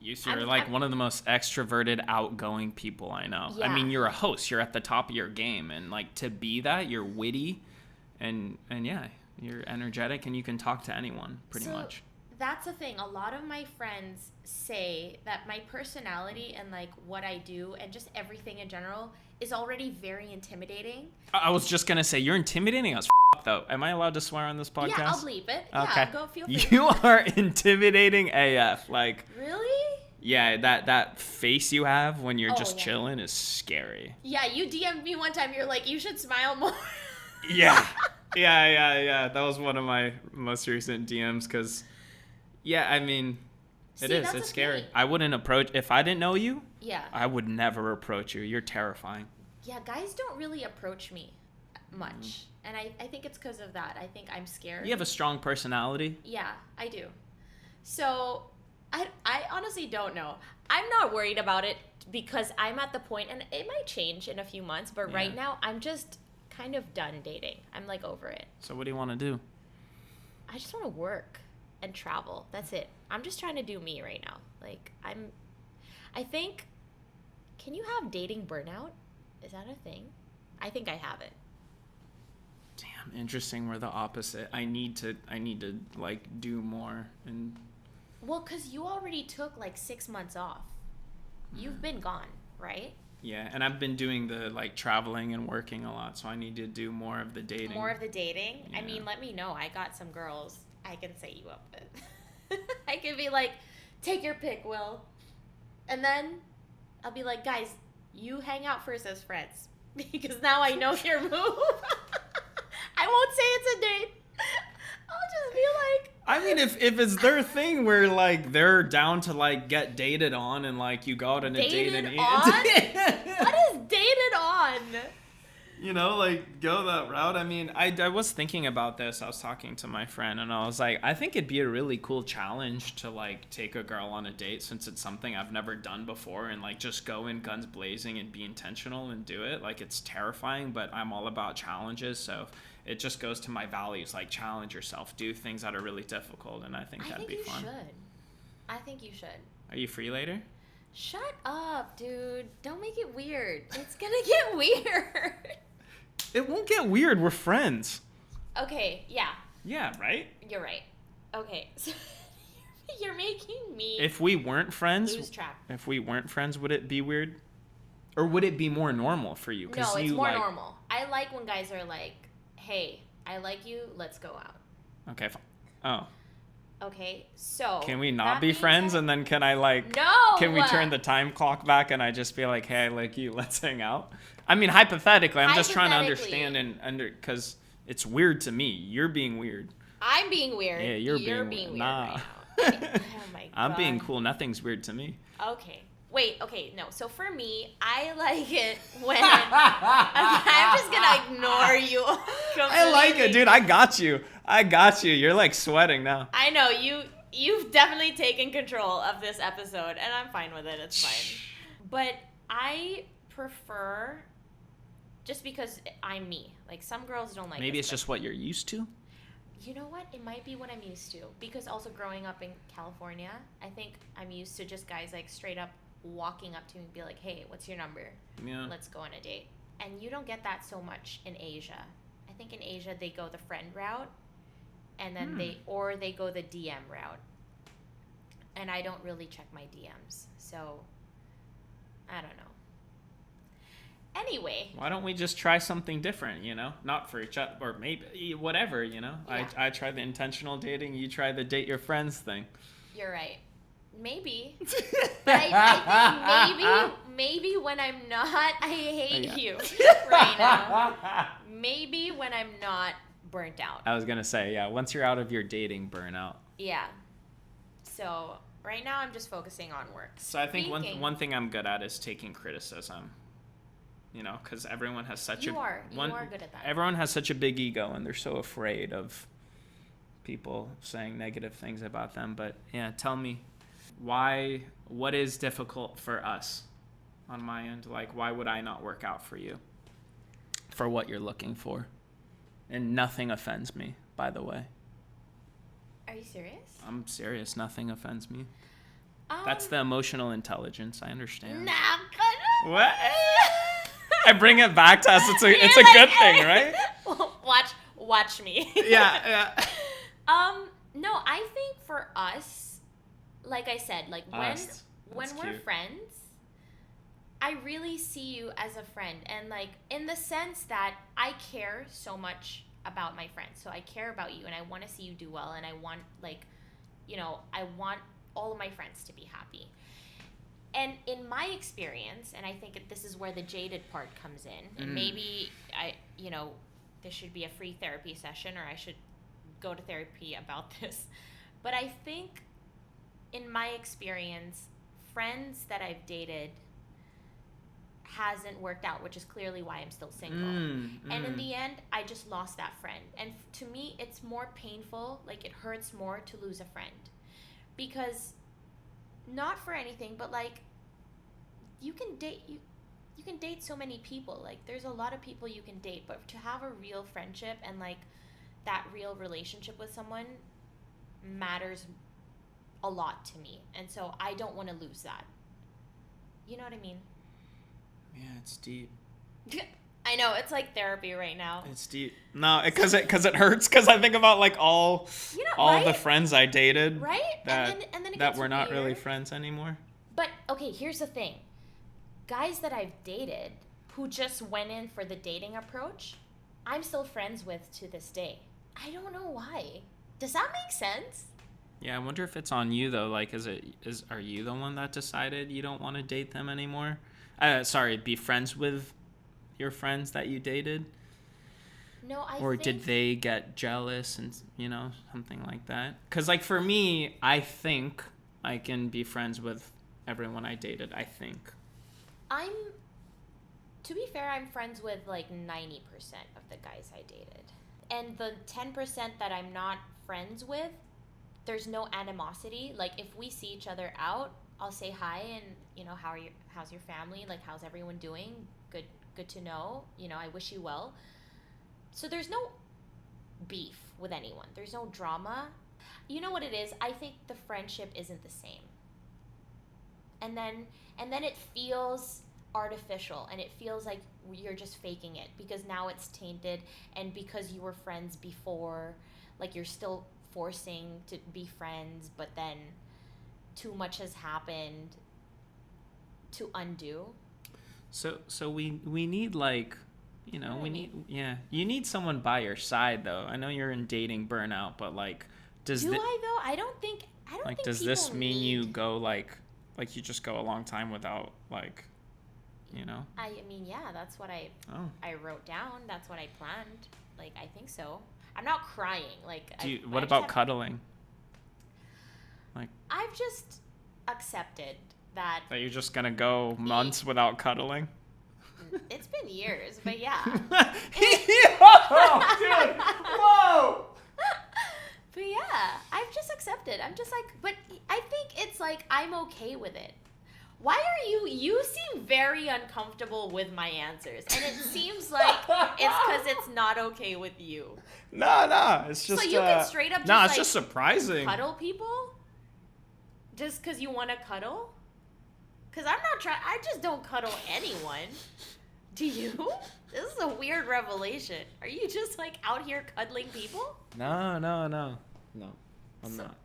[SPEAKER 2] You're like one of the most extroverted, outgoing people I know. Yeah. I mean, you're a host. You're at the top of your game. And, like, to be that, you're witty. And yeah, you're energetic. And you can talk to anyone, pretty much.
[SPEAKER 3] That's the thing. A lot of my friends say that my personality and, like, what I do and just everything in general is already very intimidating.
[SPEAKER 2] I was just going to say, you're intimidating us. Though, am I allowed to swear on this podcast?
[SPEAKER 3] Yeah, I'll bleep it.
[SPEAKER 2] Okay.
[SPEAKER 3] Yeah, go feel free.
[SPEAKER 2] You are intimidating AF. Like,
[SPEAKER 3] really?
[SPEAKER 2] Yeah, that face you have when you're just chilling is scary.
[SPEAKER 3] Yeah, you DM'd me one time. You're like, you should smile more.
[SPEAKER 2] Yeah. That was one of my most recent DMs because, yeah, I mean, It
[SPEAKER 3] See,
[SPEAKER 2] is.
[SPEAKER 3] that's
[SPEAKER 2] It's
[SPEAKER 3] okay.
[SPEAKER 2] scary. I wouldn't approach if I didn't know you.
[SPEAKER 3] Yeah.
[SPEAKER 2] I would never approach you. You're terrifying.
[SPEAKER 3] Yeah, guys don't really approach me much. And I think it's because of that. I think I'm scared.
[SPEAKER 2] You have a strong personality.
[SPEAKER 3] Yeah, I do. So I honestly don't know. I'm not worried about it because I'm at the point, and it might change in a few months, but right now I'm just kind of done dating. I'm like over it.
[SPEAKER 2] So what do you want to do?
[SPEAKER 3] I just want to work and travel. That's it. I'm just trying to do me right now. Like I think, can you have dating burnout? Is that a thing? I think I have it.
[SPEAKER 2] Damn, interesting. We're the opposite. I need to like do more and.
[SPEAKER 3] Well, because you already took like 6 months off. You've been gone, right?
[SPEAKER 2] Yeah, and I've been doing the like traveling and working a lot, so I need to do more of the dating.
[SPEAKER 3] More of the dating?
[SPEAKER 2] Yeah.
[SPEAKER 3] I mean, let me know. I got some girls I can set you up with. I could be like, take your pick, Will. And then I'll be like, guys, you hang out first as friends. Because now I know your move. I won't say it's a date. I'll just be like,
[SPEAKER 2] I mean, if it's their thing where like they're down to like get dated on and like you go out on a date and
[SPEAKER 3] dated on? What is dated on?
[SPEAKER 2] You know, like go that route. I mean, I was thinking about this. I was talking to my friend and I was like, I think it'd be a really cool challenge to like take a girl on a date since it's something I've never done before and like just go in guns blazing and be intentional and do it. Like it's terrifying, but I'm all about challenges. So it just goes to my values, like challenge yourself, do things that are really difficult. And I think that'd be fun.
[SPEAKER 3] I think you should.
[SPEAKER 2] Are you free later?
[SPEAKER 3] Shut up, dude. Don't make it weird. It's gonna get weird.
[SPEAKER 2] It won't get weird. We're friends.
[SPEAKER 3] Okay, yeah.
[SPEAKER 2] Yeah, right?
[SPEAKER 3] You're right. Okay, so you're making me
[SPEAKER 2] If we weren't friends,
[SPEAKER 3] lose track.
[SPEAKER 2] if we weren't friends, would it be weird? Or would it be more normal for you?
[SPEAKER 3] No, it's
[SPEAKER 2] you
[SPEAKER 3] more
[SPEAKER 2] like...
[SPEAKER 3] normal. I like when guys are like, hey, I like you, let's go out.
[SPEAKER 2] Okay, fine. Oh.
[SPEAKER 3] Okay, so
[SPEAKER 2] Can we not
[SPEAKER 3] that
[SPEAKER 2] be
[SPEAKER 3] being
[SPEAKER 2] friends
[SPEAKER 3] said-
[SPEAKER 2] and then can I like...
[SPEAKER 3] No!
[SPEAKER 2] Can we turn the time clock back and I just be like, hey, I like you, let's hang out? I mean, hypothetically, I'm just trying to understand and because it's weird to me. You're being weird.
[SPEAKER 3] I'm being weird.
[SPEAKER 2] Yeah, you're
[SPEAKER 3] being
[SPEAKER 2] weird.
[SPEAKER 3] weird
[SPEAKER 2] Nah.
[SPEAKER 3] right now. Oh my god.
[SPEAKER 2] I'm being cool. Nothing's weird to me.
[SPEAKER 3] Okay. Wait, okay, no. So for me, I like it when I'm just gonna ignore you.
[SPEAKER 2] I like it, dude. I got you. You're like sweating now.
[SPEAKER 3] I know you've definitely taken control of this episode, and I'm fine with it. It's fine. But I prefer just because I'm me. Like some girls don't like.
[SPEAKER 2] Maybe
[SPEAKER 3] this,
[SPEAKER 2] it's just what you're used to.
[SPEAKER 3] You know what? It might be what I'm used to. Because also growing up in California, I think I'm used to just guys like straight up walking up to me and be like, hey, what's your number?
[SPEAKER 2] Yeah.
[SPEAKER 3] Let's go on a date. And you don't get that so much in Asia. I think in Asia they go the friend route and then they go the DM route. And I don't really check my DMs. So I don't know. Anyway.
[SPEAKER 2] Why don't we just try something different, you know? Not for each other, or maybe, whatever, you know?
[SPEAKER 3] Yeah.
[SPEAKER 2] I try the intentional dating, you try the date your friends thing.
[SPEAKER 3] You're right. Maybe. But I think maybe when I'm not, I hate you right now. Maybe when I'm not burnt out.
[SPEAKER 2] I was going to say, yeah, once you're out of your dating burnout.
[SPEAKER 3] Yeah. So right now I'm just focusing on work.
[SPEAKER 2] So I think one thing I'm good at is taking criticism. You know, because everyone has such
[SPEAKER 3] You are good at that.
[SPEAKER 2] Everyone has such a big ego, and they're so afraid of people saying negative things about them. But yeah, tell me, what is difficult for us on my end? Like, why would I not work out for you? For what you're looking for. And nothing offends me, by the way.
[SPEAKER 3] Are you serious?
[SPEAKER 2] I'm serious. Nothing offends me. That's the emotional intelligence. I understand.
[SPEAKER 3] Nah, I'm gonna...
[SPEAKER 2] What? I bring it back to us. It's a good thing, right?
[SPEAKER 3] Watch me.
[SPEAKER 2] Yeah.
[SPEAKER 3] No, I think for us, like I said, like when we're
[SPEAKER 2] cute.
[SPEAKER 3] friends, I really see you as a friend, and like in the sense that I care so much about my friends. So I care about you, and I want to see you do well, and I want I want all of my friends to be happy. And in my experience, and I think this is where the jaded part comes in, and maybe this should be a free therapy session, or I should go to therapy about this. But I think in my experience, friends that I've dated hasn't worked out, which is clearly why I'm still single. And in the end, I just lost that friend. And to me, it's more painful, like it hurts more to lose a friend. Because, not for anything, but like, you can date so many people. Like, there's a lot of people you can date, but to have a real friendship and like that real relationship with someone matters a lot to me. And so I don't want to lose that. You know what I mean?
[SPEAKER 2] Yeah, it's deep.
[SPEAKER 3] I know, it's like therapy right now.
[SPEAKER 2] It's deep. No, because it hurts. Because I think about like all
[SPEAKER 3] right?
[SPEAKER 2] the friends I dated,
[SPEAKER 3] right?
[SPEAKER 2] That
[SPEAKER 3] and then it
[SPEAKER 2] that
[SPEAKER 3] gets
[SPEAKER 2] we're not
[SPEAKER 3] weird.
[SPEAKER 2] really friends anymore.
[SPEAKER 3] But okay, here's the thing: guys that I've dated who just went in for the dating approach, I'm still friends with to this day. I don't know why. Does that make sense?
[SPEAKER 2] Yeah, I wonder if it's on you though. Like, are you the one that decided you don't want to date them anymore? Be friends with your friends that you dated?
[SPEAKER 3] No,
[SPEAKER 2] Or did they get jealous and, something like that? Because, like, for me, I think I can be friends with everyone I dated, I think.
[SPEAKER 3] To be fair, I'm friends with, like, 90% of the guys I dated. And the 10% that I'm not friends with, there's no animosity. Like, if we see each other out, I'll say hi and, how's your family? Like, how's everyone doing? Good to know. I wish you well. So there's no beef with anyone. There's no drama. You know what it is? I think the friendship isn't the same. And then it feels artificial and it feels like you're just faking it because now it's tainted, and because you were friends before, like you're still forcing to be friends, but then too much has happened to undo.
[SPEAKER 2] So we need like, you need someone by your side though. I know you're in dating burnout, but like,
[SPEAKER 3] I though? I don't think
[SPEAKER 2] does this mean you go like you just go a long time without like,
[SPEAKER 3] I mean, yeah, that's what I wrote down. That's what I planned. Like, I think so. I'm not crying. Like,
[SPEAKER 2] what about cuddling? Like,
[SPEAKER 3] I've just accepted that
[SPEAKER 2] you're just gonna go months without cuddling.
[SPEAKER 3] It's been years, but yeah.
[SPEAKER 2] Oh, dude! Whoa!
[SPEAKER 3] But yeah, I've just accepted. I'm just like, but I think it's like I'm okay with it. Why are you seem very uncomfortable with my answers, and it seems like it's because it's not okay with you.
[SPEAKER 2] No, it's just.
[SPEAKER 3] So you can straight up just
[SPEAKER 2] it's
[SPEAKER 3] like
[SPEAKER 2] just surprising.
[SPEAKER 3] Cuddle people? Just because you want to cuddle? Because I'm not trying. I just don't cuddle anyone. Do you? This is a weird revelation. Are you just like out here cuddling people?
[SPEAKER 2] No, I'm not.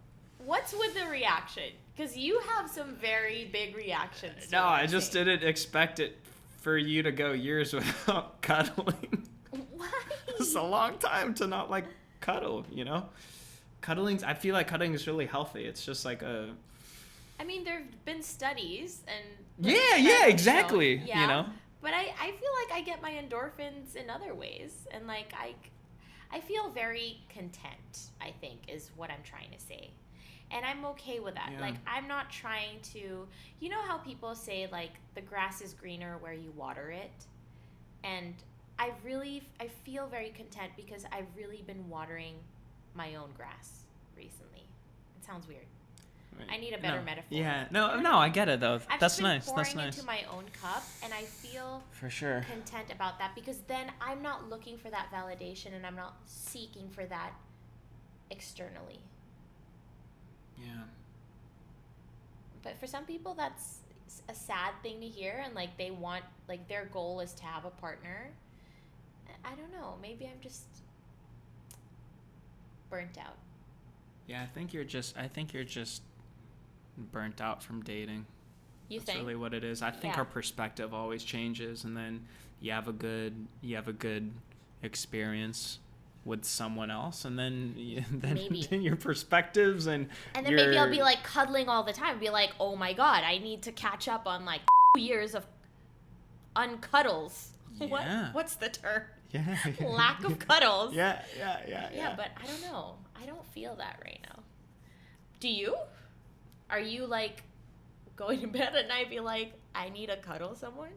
[SPEAKER 3] What's with the reaction? Because you have some very big reactions.
[SPEAKER 2] No, I just didn't expect it for you to go years without cuddling.
[SPEAKER 3] Why?
[SPEAKER 2] It's a long time to not like cuddle, I feel like cuddling is really healthy. It's just like a...
[SPEAKER 3] I mean, there have been studies and...
[SPEAKER 2] Yeah, exactly,
[SPEAKER 3] But I feel like I get my endorphins in other ways. And like, I feel very content, I think, is what I'm trying to say. And I'm okay with that. Yeah. Like, I'm not trying to... You know how people say, like, the grass is greener where you water it? And I feel very content because I've really been watering my own grass recently. It sounds weird. Right. I need a better metaphor.
[SPEAKER 2] Yeah, no, I get it though. That's nice. That's nice.
[SPEAKER 3] Into my own cup, and I feel
[SPEAKER 2] for sure
[SPEAKER 3] content about that because then I'm not looking for that validation, and I'm not seeking for that externally.
[SPEAKER 2] Yeah.
[SPEAKER 3] But for some people, that's a sad thing to hear, and like they want, like their goal is to have a partner. I don't know. Maybe I'm just burnt out.
[SPEAKER 2] Yeah, I think you're just burnt out from dating.
[SPEAKER 3] You think?
[SPEAKER 2] That's really what it is. I think our perspective always changes, and then you have a good experience with someone else, and then your perspectives and
[SPEAKER 3] then maybe I'll be like cuddling all the time. Be like, oh my god, I need to catch up on like years of uncuddles.
[SPEAKER 2] Yeah.
[SPEAKER 3] What's the term?
[SPEAKER 2] Yeah.
[SPEAKER 3] Lack of cuddles.
[SPEAKER 2] Yeah.
[SPEAKER 3] Yeah, but I don't know. I don't feel that right now. Do you? Are you like going to bed at night be like, I need to cuddle someone?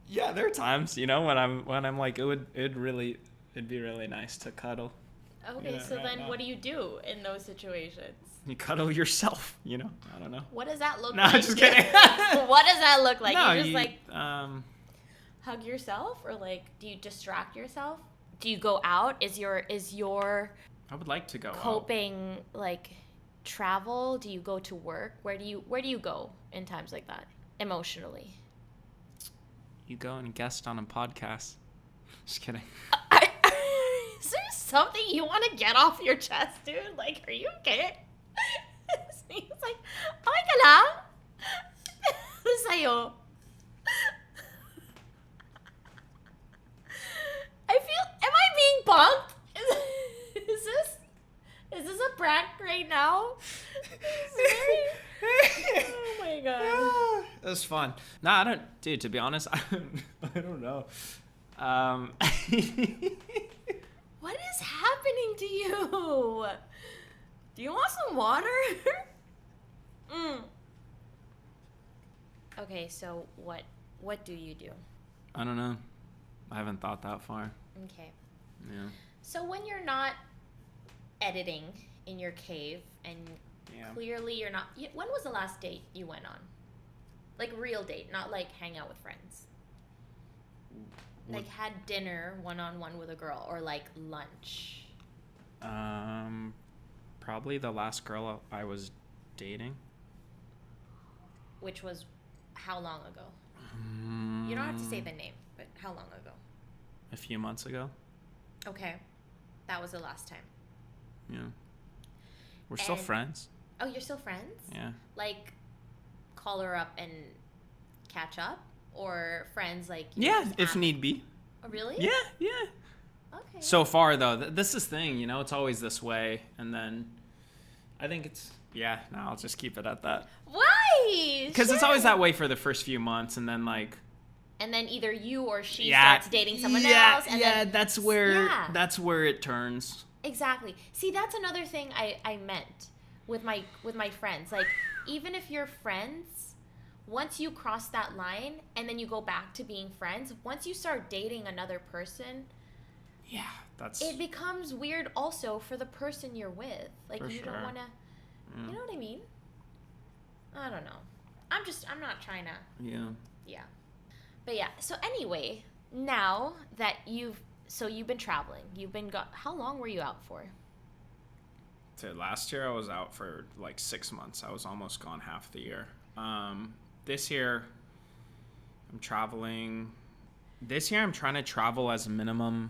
[SPEAKER 2] Yeah, there are times, when I'm like it'd be really nice to cuddle.
[SPEAKER 3] Okay,
[SPEAKER 2] Yeah,
[SPEAKER 3] so
[SPEAKER 2] right
[SPEAKER 3] then
[SPEAKER 2] now.
[SPEAKER 3] what do you do in those situations?
[SPEAKER 2] You cuddle yourself, I don't know.
[SPEAKER 3] What does that look
[SPEAKER 2] No,
[SPEAKER 3] like?
[SPEAKER 2] just kidding.
[SPEAKER 3] What does that look like?
[SPEAKER 2] No,
[SPEAKER 3] you just like
[SPEAKER 2] um
[SPEAKER 3] hug yourself, or like do you distract yourself? Do you go out? Is your
[SPEAKER 2] I would like to go out.
[SPEAKER 3] coping like travel? Do you go to work? Where do you go in times like that emotionally?
[SPEAKER 2] You go and guest on a podcast. Just kidding.
[SPEAKER 3] Is there something you want to get off your chest, dude? Like, are you okay? He's like, okay ka lang? Ano sa'yo? Am I being punked? Is this a prank right now? Oh my god.
[SPEAKER 2] It was fun. No, I don't, dude, to be honest, I don't know.
[SPEAKER 3] What is happening to you? Do you want some water? Okay, so what do you do?
[SPEAKER 2] I don't know. I haven't thought that far.
[SPEAKER 3] Okay.
[SPEAKER 2] Yeah.
[SPEAKER 3] So when you're not editing in your cave and
[SPEAKER 2] Yeah.
[SPEAKER 3] clearly you're not... When was the last date you went on? Like real date, not like hang out with friends. Like had dinner one-on-one with a girl, or like lunch.
[SPEAKER 2] Probably the last girl I was dating.
[SPEAKER 3] Which was how long ago? You don't have to say the name, but how long ago?
[SPEAKER 2] A few months ago.
[SPEAKER 3] Okay. That was the last time.
[SPEAKER 2] Yeah. We're still
[SPEAKER 3] And-
[SPEAKER 2] friends.
[SPEAKER 3] Oh, you're still friends?
[SPEAKER 2] Yeah.
[SPEAKER 3] Like, call her up and catch up? Or friends like... you
[SPEAKER 2] Yeah,
[SPEAKER 3] just
[SPEAKER 2] if
[SPEAKER 3] ask-
[SPEAKER 2] need be.
[SPEAKER 3] Oh, really?
[SPEAKER 2] Yeah.
[SPEAKER 3] Okay.
[SPEAKER 2] So far, though, this is the thing, it's always this way. And then I think it's... Yeah, no, I'll just keep it at that.
[SPEAKER 3] Why?
[SPEAKER 2] Because it's
[SPEAKER 3] Shit.
[SPEAKER 2] always that way for the first few months. And then, like...
[SPEAKER 3] And then either you or she
[SPEAKER 2] Yeah,
[SPEAKER 3] starts dating someone
[SPEAKER 2] yeah,
[SPEAKER 3] else. And
[SPEAKER 2] yeah,
[SPEAKER 3] then,
[SPEAKER 2] that's where it turns.
[SPEAKER 3] Exactly. See, that's another thing I meant with my friends. Like, even if you're friends, once you cross that line and then you go back to being friends, once you start dating another person,
[SPEAKER 2] Yeah, that's...
[SPEAKER 3] it becomes weird also for the person you're with. Like,
[SPEAKER 2] For
[SPEAKER 3] you
[SPEAKER 2] sure.
[SPEAKER 3] don't want to... You know what I mean? I don't know. I'm not trying to...
[SPEAKER 2] Yeah.
[SPEAKER 3] Yeah. But yeah, so anyway, now that you've been traveling, how long were you out for?
[SPEAKER 2] So last year I was out for like 6 months. I was almost gone half the year. This year I'm traveling. This year I'm trying to travel as minimal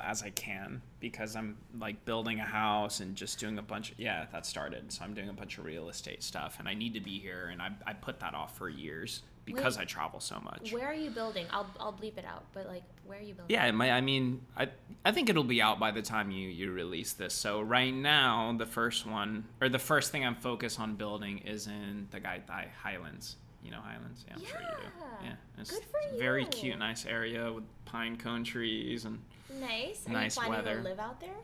[SPEAKER 2] as I can, because I'm like building a house and just doing that started. So I'm doing a bunch of real estate stuff, and I need to be here, and I put that off for years because I travel so much.
[SPEAKER 3] Where are you building? I'll bleep it out, but like, where are you building?
[SPEAKER 2] Yeah, I think it'll be out by the time you release this. So right now, the first thing I'm focused on building is in the Gaitai Highlands. You know Highlands? Yeah, I'm sure you do. Yeah, it's
[SPEAKER 3] Good for
[SPEAKER 2] a very
[SPEAKER 3] you.
[SPEAKER 2] cute, nice area with pine cone trees, and
[SPEAKER 3] Nice. Are
[SPEAKER 2] Nice
[SPEAKER 3] you planning
[SPEAKER 2] weather.
[SPEAKER 3] to live out there?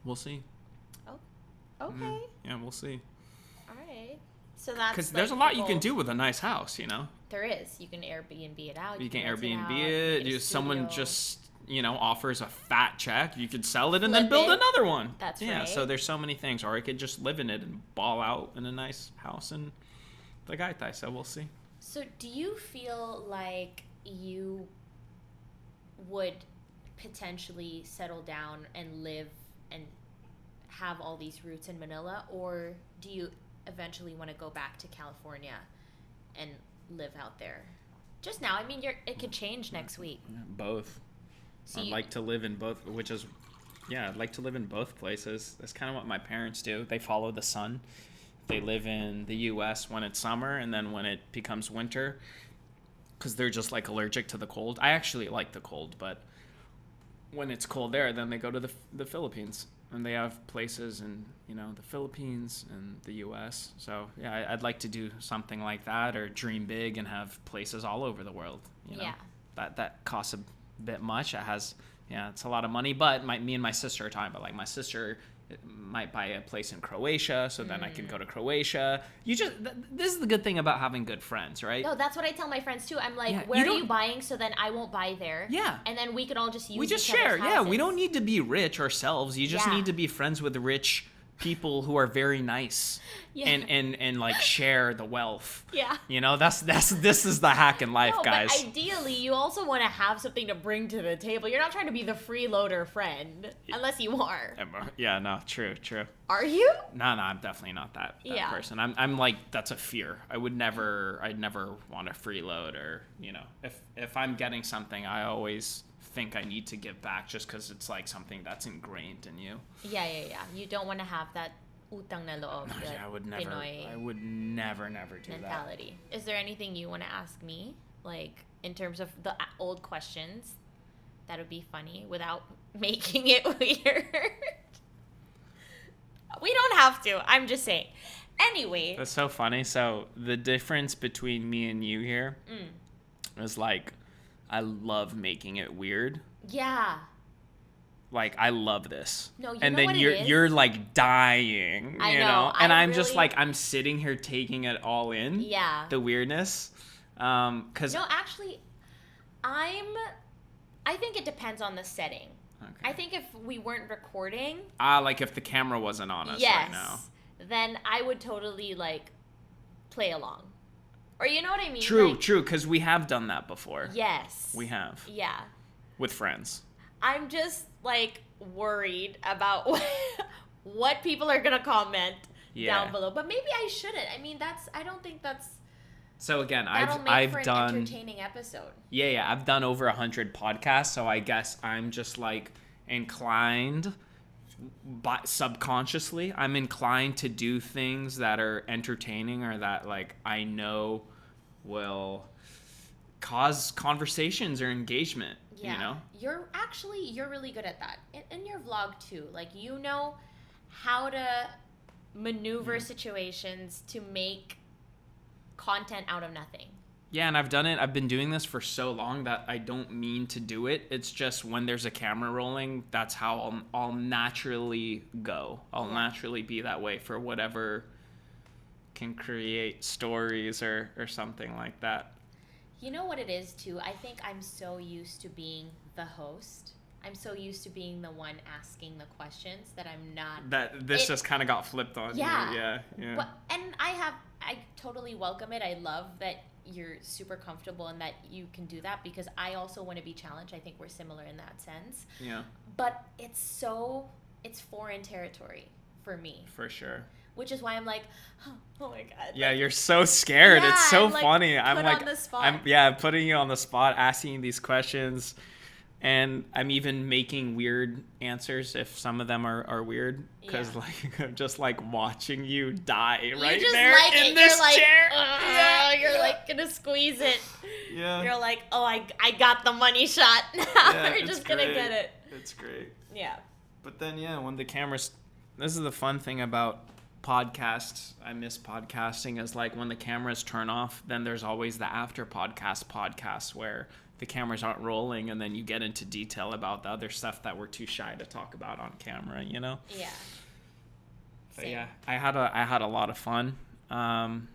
[SPEAKER 2] we'll see.
[SPEAKER 3] Oh, okay.
[SPEAKER 2] Yeah, we'll see.
[SPEAKER 3] All right. So that's
[SPEAKER 2] Because there's a
[SPEAKER 3] like
[SPEAKER 2] lot you can
[SPEAKER 3] people-
[SPEAKER 2] do with a nice house,
[SPEAKER 3] There is. You can Airbnb it out.
[SPEAKER 2] You can
[SPEAKER 3] rent
[SPEAKER 2] Airbnb
[SPEAKER 3] out,
[SPEAKER 2] it.
[SPEAKER 3] get a
[SPEAKER 2] Someone
[SPEAKER 3] studio.
[SPEAKER 2] just offers a fat check. You could sell it and then
[SPEAKER 3] Flip
[SPEAKER 2] build
[SPEAKER 3] it.
[SPEAKER 2] another one.
[SPEAKER 3] That's
[SPEAKER 2] yeah.
[SPEAKER 3] right.
[SPEAKER 2] So there's so many things, or I could just live in it and ball out in a nice house in the Gaitai. So we'll see.
[SPEAKER 3] So do you feel like you would potentially settle down and live and have all these roots in Manila, or do you eventually want to go back to California and live out there? Just now, I mean, it could change next week.
[SPEAKER 2] Both.
[SPEAKER 3] So
[SPEAKER 2] I'd like to live in both, I'd like to live in both places. That's kind of what my parents do. They follow the sun. They live in the U.S. when it's summer, and then when it becomes winter, because they're just like allergic to the cold. I actually like the cold, but when it's cold there, then they go to the Philippines. And they have places in, the Philippines and the U.S. So, yeah, I'd like to do something like that or dream big and have places all over the world,
[SPEAKER 3] Yeah.
[SPEAKER 2] That costs a bit much. It's a lot of money. But me and my sister are talking about, like, my sister might buy a place in Croatia, so then I can go to Croatia. This is the good thing about having good friends, right?
[SPEAKER 3] No, that's what I tell my friends too. I'm like,
[SPEAKER 2] Yeah,
[SPEAKER 3] where are you buying? So then I won't buy there.
[SPEAKER 2] Yeah.
[SPEAKER 3] And then we could all just use
[SPEAKER 2] We just
[SPEAKER 3] each other's
[SPEAKER 2] share. Yeah, we
[SPEAKER 3] houses.
[SPEAKER 2] don't need to be rich ourselves. You just
[SPEAKER 3] Yeah.
[SPEAKER 2] need to be friends with rich people who are very nice
[SPEAKER 3] Yeah.
[SPEAKER 2] and like share the wealth.
[SPEAKER 3] Yeah.
[SPEAKER 2] This is the hack in life,
[SPEAKER 3] No,
[SPEAKER 2] guys.
[SPEAKER 3] but ideally, you also want to have something to bring to the table. You're not trying to be the freeloader friend, unless you are.
[SPEAKER 2] Yeah, no, true.
[SPEAKER 3] Are you?
[SPEAKER 2] No, I'm definitely not that
[SPEAKER 3] Yeah.
[SPEAKER 2] person. I'm like, that's a fear. I'd never want to freeload or, if I'm getting something, I always think I need to give back just because it's like something that's ingrained in you.
[SPEAKER 3] Yeah. You don't want to have that utang na loob,
[SPEAKER 2] No,
[SPEAKER 3] that
[SPEAKER 2] yeah,
[SPEAKER 3] Pinoy
[SPEAKER 2] I would never do
[SPEAKER 3] mentality. Is there anything you want to ask me, like in terms of the old questions that would be funny without making it weird? We don't have to. I'm just saying. Anyway.
[SPEAKER 2] that. That's so funny. So the difference between me and you here is like, I love making it weird.
[SPEAKER 3] Yeah.
[SPEAKER 2] Like, I love this.
[SPEAKER 3] No, you
[SPEAKER 2] and
[SPEAKER 3] know
[SPEAKER 2] then
[SPEAKER 3] what it
[SPEAKER 2] you're
[SPEAKER 3] is?
[SPEAKER 2] you're like dying,
[SPEAKER 3] I
[SPEAKER 2] you
[SPEAKER 3] know.
[SPEAKER 2] know? And I'm just
[SPEAKER 3] really-
[SPEAKER 2] like, I'm sitting here taking it all in.
[SPEAKER 3] Yeah.
[SPEAKER 2] The weirdness. 'Cause
[SPEAKER 3] No, actually, I think it depends on the setting.
[SPEAKER 2] Okay.
[SPEAKER 3] I think if we weren't recording,
[SPEAKER 2] like if the camera wasn't on us right now.
[SPEAKER 3] then I would totally like play along. Or you know what I mean?
[SPEAKER 2] True,
[SPEAKER 3] Like,
[SPEAKER 2] because we have done that before.
[SPEAKER 3] Yes.
[SPEAKER 2] We have.
[SPEAKER 3] Yeah.
[SPEAKER 2] With friends.
[SPEAKER 3] I'm just like worried about what people are gonna comment down below. But maybe I shouldn't. I mean, I don't think that's
[SPEAKER 2] So again,
[SPEAKER 3] that'll make
[SPEAKER 2] I've
[SPEAKER 3] for an
[SPEAKER 2] done
[SPEAKER 3] entertaining episode.
[SPEAKER 2] Yeah, I've done over 100 podcasts, so I guess I'm just like inclined subconsciously, I'm inclined to do things that are entertaining or that like I know will cause conversations or engagement.
[SPEAKER 3] Yeah.
[SPEAKER 2] You know?
[SPEAKER 3] You're really good at that. In your vlog too. Like you know how to maneuver situations to make content out of nothing.
[SPEAKER 2] Yeah, and I've done it. I've been doing this for so long that I don't mean to do it. It's just when there's a camera rolling, that's how I'll naturally go. I'll naturally be that way for whatever can create stories or something like that.
[SPEAKER 3] You know what it is too? I think I'm so used to being the host. I'm so used to being the one asking the questions that I'm not.
[SPEAKER 2] That this just kind of got flipped on
[SPEAKER 3] Yeah.
[SPEAKER 2] you. Yeah.
[SPEAKER 3] But, and I totally welcome it. I love that you're super comfortable and that you can do that because I also want to be challenged. I think we're similar in that sense.
[SPEAKER 2] Yeah.
[SPEAKER 3] But it's foreign territory for me.
[SPEAKER 2] For sure.
[SPEAKER 3] Which is why I'm like, oh my God.
[SPEAKER 2] Yeah, you're so scared.
[SPEAKER 3] Yeah,
[SPEAKER 2] It's so
[SPEAKER 3] I'm, like,
[SPEAKER 2] funny.
[SPEAKER 3] put
[SPEAKER 2] I'm
[SPEAKER 3] on
[SPEAKER 2] like,
[SPEAKER 3] the spot.
[SPEAKER 2] I'm putting you on the spot, asking you these questions, and I'm even making weird answers if some of them are weird, because like I'm just like watching you die right
[SPEAKER 3] you just
[SPEAKER 2] there
[SPEAKER 3] like
[SPEAKER 2] in
[SPEAKER 3] it.
[SPEAKER 2] this
[SPEAKER 3] You're like,
[SPEAKER 2] chair.
[SPEAKER 3] You're like gonna squeeze it.
[SPEAKER 2] Yeah.
[SPEAKER 3] You're like, oh, I got the money shot. Now
[SPEAKER 2] Yeah,
[SPEAKER 3] you're just gonna get it.
[SPEAKER 2] It's great.
[SPEAKER 3] Yeah.
[SPEAKER 2] But then, when the cameras, this is the fun thing about podcasts. I miss podcasting is like when the cameras turn off, then there's always the after podcasts where the cameras aren't rolling and then you get into detail about the other stuff that we're too shy to talk about on camera, you know?
[SPEAKER 3] Yeah.
[SPEAKER 2] But
[SPEAKER 3] Same.
[SPEAKER 2] yeah, I had a lot of fun.
[SPEAKER 3] I'm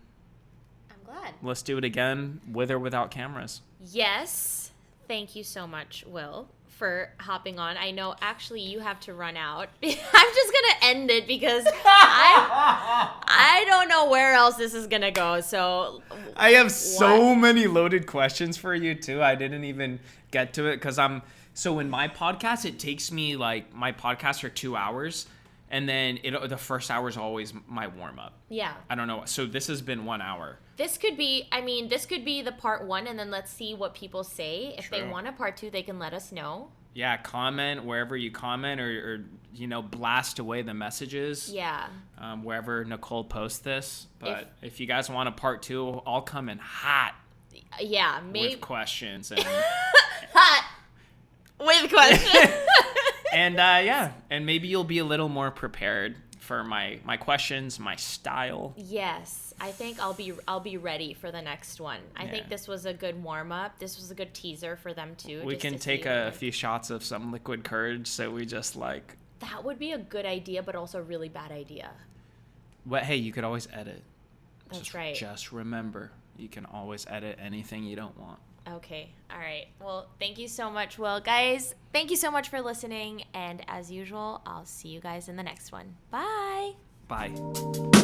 [SPEAKER 3] glad.
[SPEAKER 2] Let's do it again with or without cameras.
[SPEAKER 3] Yes. Thank you so much, Will, for hopping on. I know actually you have to run out. I'm just gonna end it because I don't know where else this is gonna go. So
[SPEAKER 2] I have so many loaded questions for you too. I didn't even get to it because so in my podcast it takes me like my podcasts are 2 hours, and then the first hour is always my warm up.
[SPEAKER 3] yeah.
[SPEAKER 2] I don't know. So this has been 1 hour.
[SPEAKER 3] This could be the part 1 and then let's see what people say. If they
[SPEAKER 2] True.
[SPEAKER 3] want a part 2, they can let us know.
[SPEAKER 2] Yeah, comment wherever you comment or blast away the messages.
[SPEAKER 3] Yeah.
[SPEAKER 2] Wherever Nicole posts this. But if you guys want a part 2, I'll come in hot
[SPEAKER 3] Yeah, maybe
[SPEAKER 2] with questions and
[SPEAKER 3] hot with questions.
[SPEAKER 2] And and maybe you'll be a little more prepared for my questions, my style.
[SPEAKER 3] Yes, I think I'll be ready for the next one. I think this was a good warm up. This was a good teaser for them too.
[SPEAKER 2] We can take a few shots of some liquid courage, so we just like.
[SPEAKER 3] That would be a good idea, but also a really bad idea.
[SPEAKER 2] But hey, you could always edit.
[SPEAKER 3] That's right.
[SPEAKER 2] Just remember, you can always edit anything you don't want.
[SPEAKER 3] Okay. All right. Well, thank you so much, Will. Guys, thank you so much for listening. And as usual, I'll see you guys in the next one. Bye.
[SPEAKER 2] Bye.